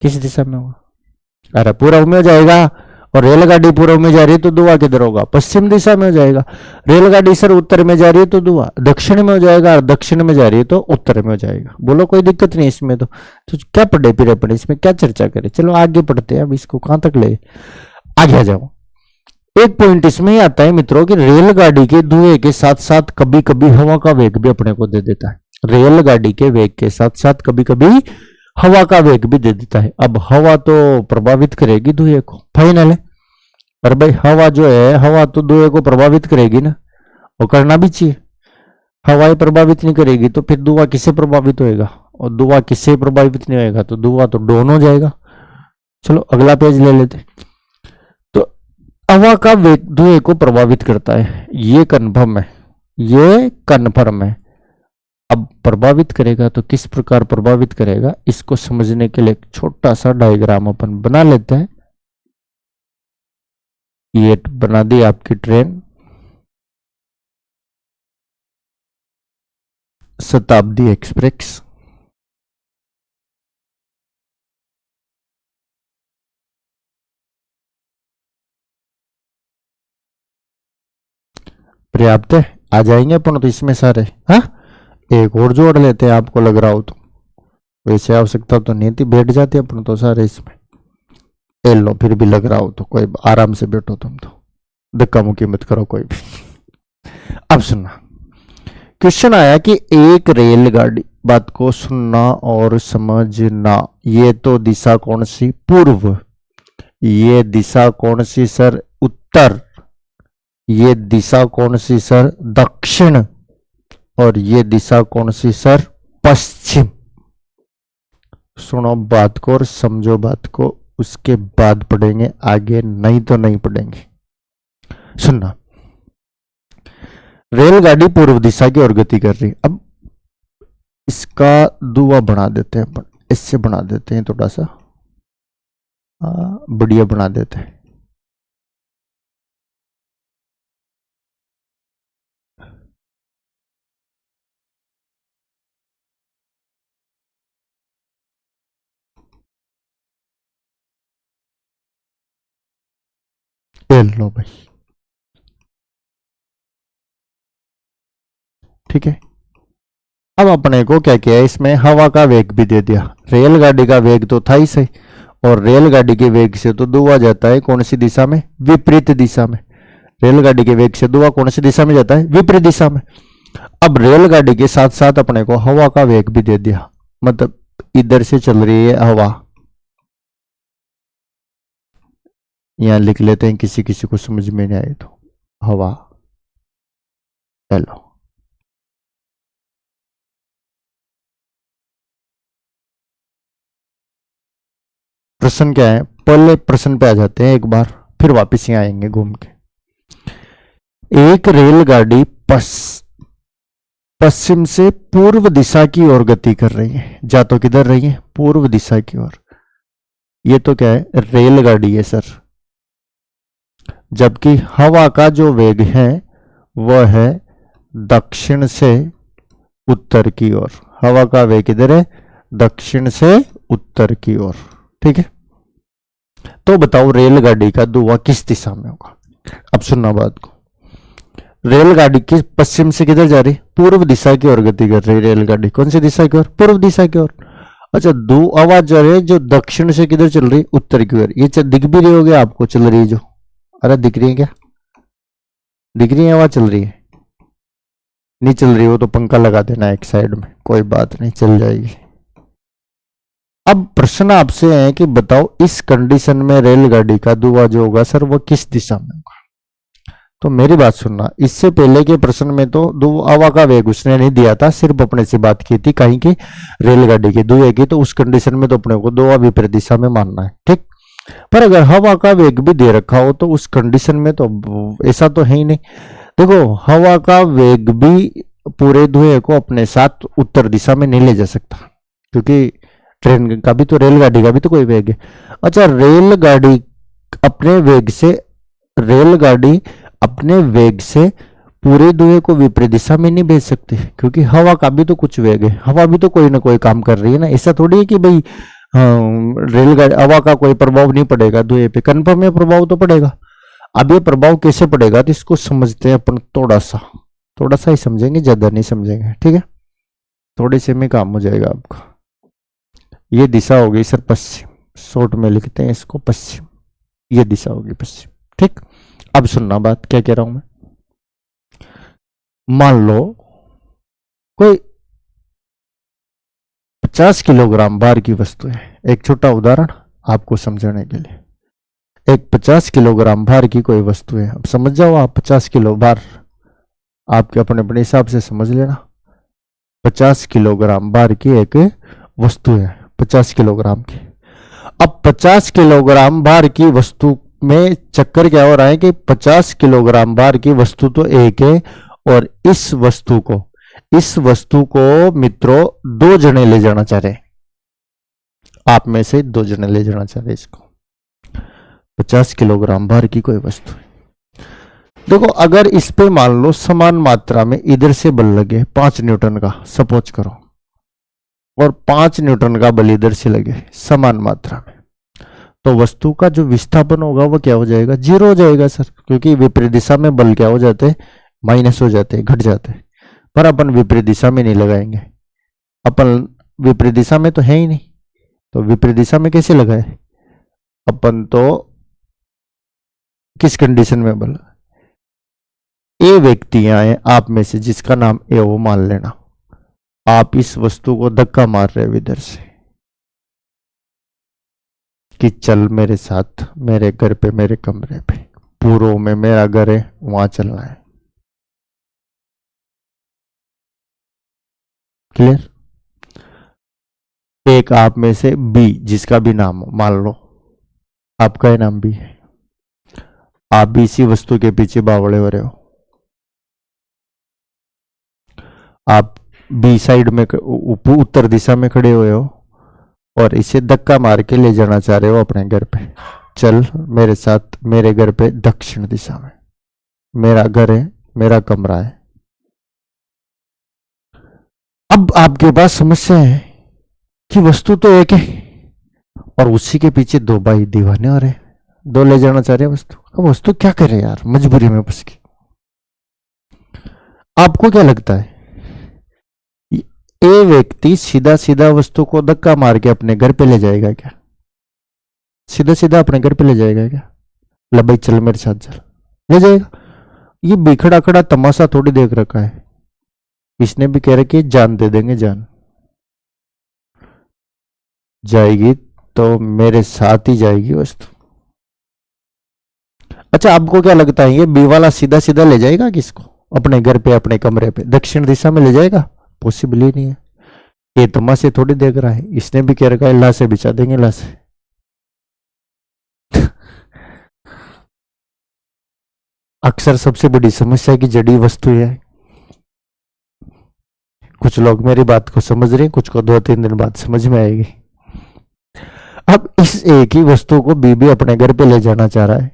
किस दिशा में होगा। अरे पूर्व में हो जाएगा, और रेलगाड़ी पूर्व में जा रही है तो धुआं किधर होगा, पश्चिम दिशा में हो जाएगा। रेलगाड़ी सर उत्तर में जा रही है तो धुआं दक्षिण में हो जाएगा, और दक्षिण में जा रही है तो उत्तर में हो जाएगा। बोलो कोई दिक्कत नहीं इसमें, तो क्या पढ़े फिर अपने, इसमें क्या चर्चा करें। चलो आगे पढ़ते हैं, अब इसको कहां तक ले आगे आ जाओ। एक पॉइंट इसमें ही आता है मित्रों कि रेलगाड़ी के धुएं के साथ साथ कभी कभी हवा का वेग भी अपने को दे देता है। रेलगाड़ी के वेग के साथ साथ कभी कभी हवा का वेग भी दे देता है। अब हवा तो प्रभावित करेगी धुएं को, फाइनल है। पर भाई हवा जो है, हवा तो धुएं को प्रभावित करेगी ना, और करना भी चाहिए। हवाएं प्रभावित नहीं करेगी तो फिर धुआं किससे प्रभावित होएगा, और धुआं किससे प्रभावित नहीं होएगा तो धुआं तो डाउन हो जाएगा। चलो अगला पेज ले लेते। तो हवा का वेग धुएं को प्रभावित करता है, ये कन्फर्म है, ये कन्फर्म है। अब प्रभावित करेगा तो किस प्रकार प्रभावित करेगा, इसको समझने के लिए एक छोटा सा डायग्राम अपन बना लेते हैं। ये बना दी आपकी ट्रेन, शताब्दी एक्सप्रेस। पर्याप्त है, आ जाएंगे अपन तो इसमें सारे। हाँ एक और जोड़ लेते हैं, आपको लग रहा हो तो, वैसे आवश्यकता तो नहीं थी, बैठ जाते अपन तो सारे इसमें। ले लो, फिर भी लग रहा हो तो कोई आराम से बैठो, तुम तो धक्का मुक्की मत करो कोई भी। अब सुनना, क्वेश्चन आया कि एक रेलगाड़ी, बात को सुनना और समझना। ये तो दिशा कौन सी, पूर्व। ये दिशा कौन सी सर, उत्तर। ये दिशा कौन सी सर, दक्षिण। और ये दिशा कौन सी सर, पश्चिम। सुनो बात को और समझो बात को, उसके बाद पढ़ेंगे आगे, नहीं तो नहीं पढ़ेंगे। सुनना, रेलगाड़ी पूर्व दिशा की ओर गति कर रही। अब इसका धुआं बना देते हैं अपन, इससे बना देते हैं थोड़ा सा बढ़िया बना देते हैं। लो भाई, ठीक है। अब अपने को क्या किया, इसमें हवा का वेग भी दे दिया। रेलगाड़ी का वेग तो था ही सही, और रेलगाड़ी के वेग से तो धुआं जाता है कौन सी दिशा में, विपरीत दिशा में। रेलगाड़ी के वेग से धुआं कौन सी दिशा में जाता है, विपरीत दिशा में। अब रेलगाड़ी के साथ साथ अपने को हवा का वेग भी दे दिया, मतलब इधर से चल रही है हवा। यहां लिख लेते हैं, किसी किसी को समझ में नहीं आए तो, हवा। चलो प्रश्न क्या है, पहले प्रश्न पे आ जाते हैं एक बार, फिर वापस ही आएंगे घूम के। एक रेलगाड़ी पश्चिम से पूर्व दिशा की ओर गति कर रही है। जा तो किधर रही है, पूर्व दिशा की ओर। ये तो क्या है, रेलगाड़ी है सर। जबकि हवा का जो वेग है वह है दक्षिण से उत्तर की ओर। हवा का वेग किधर है, दक्षिण से उत्तर की ओर, ठीक है। तो बताओ रेलगाड़ी का धुआं किस दिशा में होगा। अब सुनना बात को, रेलगाड़ी किस पश्चिम से किधर जा रही, पूर्व दिशा की ओर गति कर रही रेलगाड़ी। कौन सी दिशा की ओर, पूर्व दिशा की ओर। अच्छा, दो आवाज जा रही है जो दक्षिण से किधर चल रही, उत्तर की ओर। ये दिख भी रही होगी आपको, चल रही है जो, अरे दिख रही है क्या, दिख रही है आवाज चल रही है, नहीं चल रही हो तो पंखा लगा देना एक साइड में, कोई बात नहीं, चल जाएगी। अब प्रश्न आपसे है कि बताओ इस कंडीशन में रेलगाड़ी का धुआं जो होगा सर वो किस दिशा में होगा। तो मेरी बात सुनना, इससे पहले के प्रश्न में तो हवा का वेग उसने नहीं दिया था, सिर्फ अपने से बात की थी कहीं की रेलगाड़ी के धुएं की। तो उस कंडीशन में तो अपने को धुआं विपरीत दिशा में मानना है, ठीक। पर अगर हवा का वेग भी दे रखा हो तो उस कंडीशन में तो ऐसा तो है ही नहीं। देखो, हवा का वेग भी पूरे धुएं को अपने साथ उत्तर दिशा में नहीं ले जा सकता, क्योंकि ट्रेन का भी तो, रेलगाड़ी का भी तो कोई वेग है। अच्छा, रेलगाड़ी अपने वेग से पूरे धुएं को विपरीत दिशा में नहीं भेज सकती, क्योंकि हवा का भी तो कुछ वेग है, हवा भी तो कोई ना कोई काम कर रही है ना। ऐसा थोड़ी है कि भाई रेलगाड़ी, हवा का कोई प्रभाव नहीं पड़ेगा धुएं पे, कन्फर्म है प्रभाव तो पड़ेगा। अब ये प्रभाव कैसे पड़ेगा तो इसको समझते हैं अपन, थोड़ा सा ही समझेंगे, ज्यादा नहीं समझेंगे, ठीक है। थोड़े से में काम हो जाएगा आपका। ये दिशा होगी सर पश्चिम, शॉर्ट में लिखते हैं इसको पश्चिम, ये दिशा होगी पश्चिम, ठीक। अब सुनना बात क्या कह रहा हूं मैं। मान लो कोई 50 किलोग्राम भार की वस्तु है, एक छोटा उदाहरण आपको समझाने के लिए। एक 50 किलोग्राम भार की कोई वस्तु है, अब समझ जाओ आप, 50 किलो भार आपके अपने अपने हिसाब से समझ लेना। 50 किलोग्राम भार की एक वस्तु है, 50 किलोग्राम की। अब 50 किलोग्राम भार की वस्तु में चक्कर क्या हो रहा है कि 50 किलोग्राम भार की वस्तु तो एक है, और इस वस्तु को मित्रों 2 जने ले जाना चाह रहे हैं, आप में से 2 जने ले जाना चाह रहे हैं इसको। 50 किलोग्राम भार की कोई वस्तु है। देखो, अगर इस पे मान लो समान मात्रा में इधर से बल लगे 5 न्यूटन का, सपोज करो, और 5 न्यूटन का बल इधर से लगे समान मात्रा में, तो वस्तु का जो विस्थापन होगा वो क्या हो जाएगा, 0 हो जाएगा सर, क्योंकि विपरीत दिशा में बल क्या हो जाते हैं, माइनस हो जाते हैं, घट जाते हैं। पर अपन विपरीत दिशा में नहीं लगाएंगे, अपन विपरीत दिशा में तो है ही नहीं, तो विपरीत दिशा में कैसे लगाए अपन, तो किस कंडीशन में बल, ए व्यक्ति आए आप में से जिसका नाम ए हो मान लेना, आप इस वस्तु को धक्का मार रहे हो इधर से कि चल मेरे साथ, मेरे घर पे, मेरे कमरे पे, पूर्व में मेरा घर है, वहां चलना है। क्लियर। एक आप में से बी, जिसका भी नाम हो, मान लो आपका ही नाम बी है, आप भी इसी वस्तु के पीछे बावड़े हो रहे हो, आप बी साइड में उत्तर दिशा में खड़े हुए हो और इसे धक्का मार के ले जाना चाह रहे हो अपने घर पे, चल मेरे साथ, मेरे घर पे दक्षिण दिशा में, मेरा घर है, मेरा कमरा है। अब आपके पास समस्या है कि वस्तु तो एक है और उसी के पीछे 2 भाई दीवाने हो रहे, 2 ले जाना चाह रहे हैं वस्तु। अब वस्तु क्या करे यार, मजबूरी में बस की। आपको क्या लगता है, ए व्यक्ति सीधा सीधा वस्तु को धक्का मार के अपने घर पे ले जाएगा क्या, सीधा सीधा अपने घर पे ले जाएगा क्या, ले भाई चल मेरे साथ चल, ले जाएगा। ये बिखड़ा खड़ा तमाशा थोड़ी देख रखा है, इसने भी कह रखी है जान दे देंगे, जान जाएगी तो मेरे साथ ही जाएगी वस्तु। अच्छा, आपको क्या लगता है ये बी वाला सीधा सीधा ले जाएगा किसको अपने घर पे, अपने कमरे पे, दक्षिण दिशा में ले जाएगा, पॉसिबल ही नहीं है। ये तमाशे थोड़ी देख रहा है, इसने भी कह रखा है ला से बिछा देंगे, ला से। अक्सर सबसे बड़ी समस्या की जड़ी वस्तु है। कुछ लोग मेरी बात को समझ रहे हैं, कुछ को 2-3 दिन बाद समझ में आएगी। अब इस एक ही वस्तु को बीबी अपने घर पे ले जाना चाह रहा है।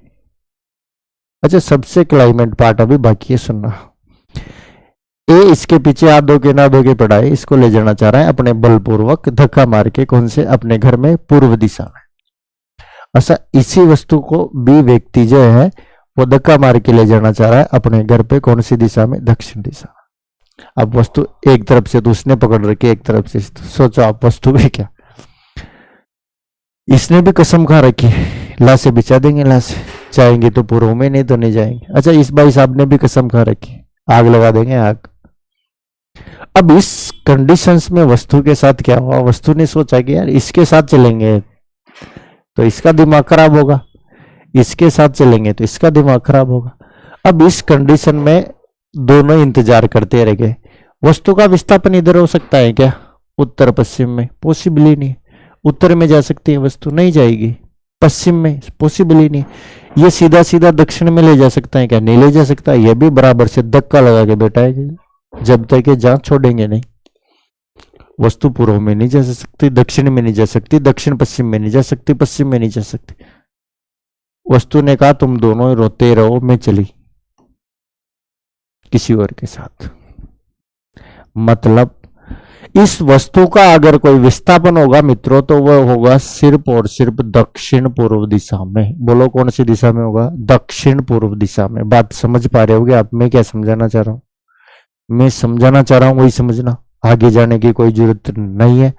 अच्छा, सबसे क्लाइमेट पार्ट अभी बाकी है सुनना। ए इसके पीछे आ दो के ना दो के पढ़ाई, इसको ले जाना चाह रहा है अपने बलपूर्वक धक्का मार के, कौन से, अपने घर में पूर्व दिशा में। अच्छा, इसी वस्तु को बी व्यक्ति जो है वो धक्का मार के ले जाना चाह रहा है अपने घर पे, कौन सी दिशा में, दक्षिण दिशा। अब वस्तु एक तरफ से तो उसने पकड़ रखी, एक तरफ से, सोचो आप वस्तु भी क्या, इसने भी कसम खा रखी है ला से बिछा देंगे, ला से जाएंगे तो पूर्व में, नहीं तो नहीं जाएंगे। अच्छा, इस भाई साहब ने भी कसम खा रखी है आग लगा देंगे, आग। अब इस कंडीशंस में वस्तु के साथ क्या हुआ, वस्तु ने सोचा कि यार इसके साथ चलेंगे तो इसका दिमाग खराब होगा, इसके साथ चलेंगे तो इसका दिमाग खराब होगा। अब इस कंडीशन में दोनों इंतजार करते रह गए। वस्तु का विस्थापन इधर हो सकता है क्या, उत्तर पश्चिम में, पॉसिबल ही नहीं। उत्तर में जा सकती है वस्तु, नहीं जाएगी, पश्चिम में पॉसिबल ही नहीं। ये सीधा सीधा दक्षिण में ले जा सकता है क्या? नहीं ले जा सकता। ये भी बराबर से धक्का लगा के बैठा है जब तक ये जांच छोड़ेंगे नहीं। वस्तु पूर्व में नहीं जा सकती, दक्षिण में नहीं जा सकती, दक्षिण पश्चिम में नहीं जा सकती, पश्चिम में नहीं जा सकती। वस्तु ने कहा तुम दोनों रोते रहो, मैं चली किसी और के साथ। मतलब इस वस्तु का अगर कोई विस्थापन होगा मित्रों तो वह होगा सिर्फ और सिर्फ दक्षिण पूर्व दिशा में। बोलो कौन सी दिशा में होगा? दक्षिण पूर्व दिशा में। बात समझ पा रहे होगे आप? मैं क्या समझाना चाह रहा हूं? मैं समझाना चाह रहा हूं वही समझना, आगे जाने की कोई जरूरत नहीं है।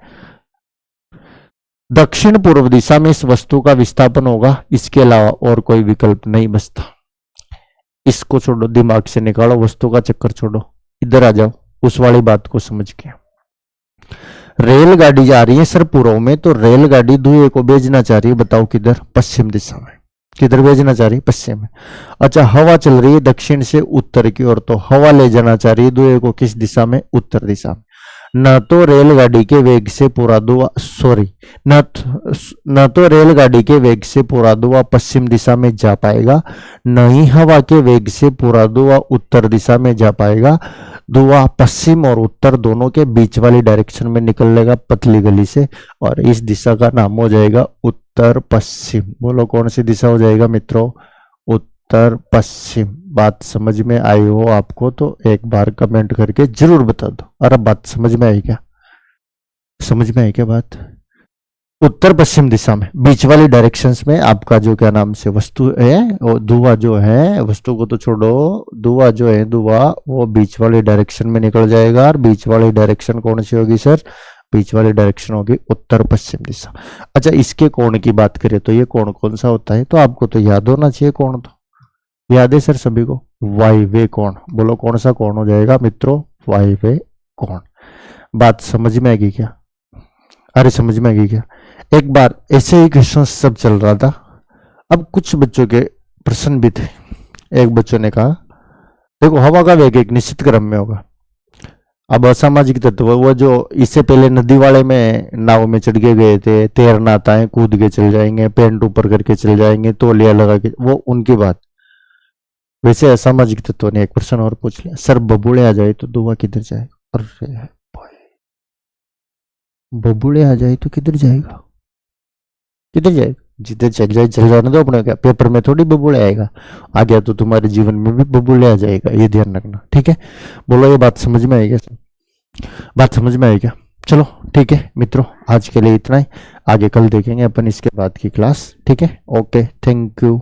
दक्षिण पूर्व दिशा में इस वस्तु का विस्थापन होगा, इसके अलावा और कोई विकल्प नहीं बचता। इसको छोड़ो, दिमाग से निकालो, वस्तु का चक्कर छोड़ो, इधर आ जाओ उस वाली बात को समझ के। रेलगाड़ी जा रही है सर पूर्व में, तो रेलगाड़ी धुएं को भेजना चाह रही है, बताओ किधर? पश्चिम दिशा में। किधर भेजना चाह रही है? पश्चिम में। अच्छा, हवा चल रही है दक्षिण से उत्तर की ओर, तो हवा ले जाना चाह रही है धुएं को किस दिशा में? उत्तर दिशा में। न तो रेलगाड़ी के वेग से पूरा धुआं न तो रेलगाड़ी के वेग से पूरा धुआं पश्चिम दिशा में जा पाएगा, न ही हवा के वेग से पूरा धुआं उत्तर दिशा में जा पाएगा। धुआं पश्चिम और उत्तर दोनों के बीच वाली डायरेक्शन में निकलेगा पतली गली से, और इस दिशा का नाम हो जाएगा उत्तर पश्चिम। बोलो कौन सी दिशा हो जाएगा मित्रों? उत्तर पश्चिम। बात समझ में आई हो आपको तो एक बार कमेंट करके जरूर बता दो। अरे बात समझ में आई क्या? समझ में आई क्या बात? उत्तर पश्चिम दिशा में बीच वाली डायरेक्शंस में आपका जो क्या नाम से वस्तु है, और धुआं जो है, वस्तु को तो छोड़ो, धुआं जो है धुआं वो बीच वाली डायरेक्शन में निकल जाएगा। और बीच वाली डायरेक्शन कौन सी होगी सर? बीच वाली डायरेक्शन होगी उत्तर पश्चिम दिशा। अच्छा, इसके कोण की बात करें तो ये कोण कौन सा होता है? तो आपको तो याद होना चाहिए कोण, तो याद है सर सभी को? वायव्य कोण। बोलो कौन सा कोण हो जाएगा मित्रों? वायव्य कोण। बात समझ में आएगी क्या? अरे समझ में आएगी क्या? एक बार ऐसे ही क्वेश्चन सब चल रहा था, अब कुछ बच्चों के प्रश्न भी थे। एक बच्चों ने कहा देखो हवा का वेग एक निश्चित क्रम में होगा। अब असामाजिक तत्व वो जो इससे पहले नदी वाले में नाव में चढ़ के गए थे, तैरना आता है, कूद के चल जाएंगे, पैंट ऊपर करके चल जाएंगे, तौलिया लगा के, वो उनकी बात। वैसे असामाजिक तत्व ने एक प्रश्न और पूछ लिया, सर बबूले आ जाए तो धुआं किधर जाएगा? अरे बबूले आ जाए तो किधर जाएगा? किधर जाएगा? जिधर चल जाए चल जाने दो अपने, क्या पेपर में थोड़ी बबूले आएगा, आ गया तो तुम्हारे जीवन में भी बबूले आ जाएगा, ये ध्यान रखना, ठीक है? बोलो ये बात समझ में आई क्या? बात समझ में आई क्या? चलो ठीक है मित्रों, आज के लिए इतना ही, आगे कल देखेंगे अपन इसके बाद की क्लास, ठीक है? Okay, thank you.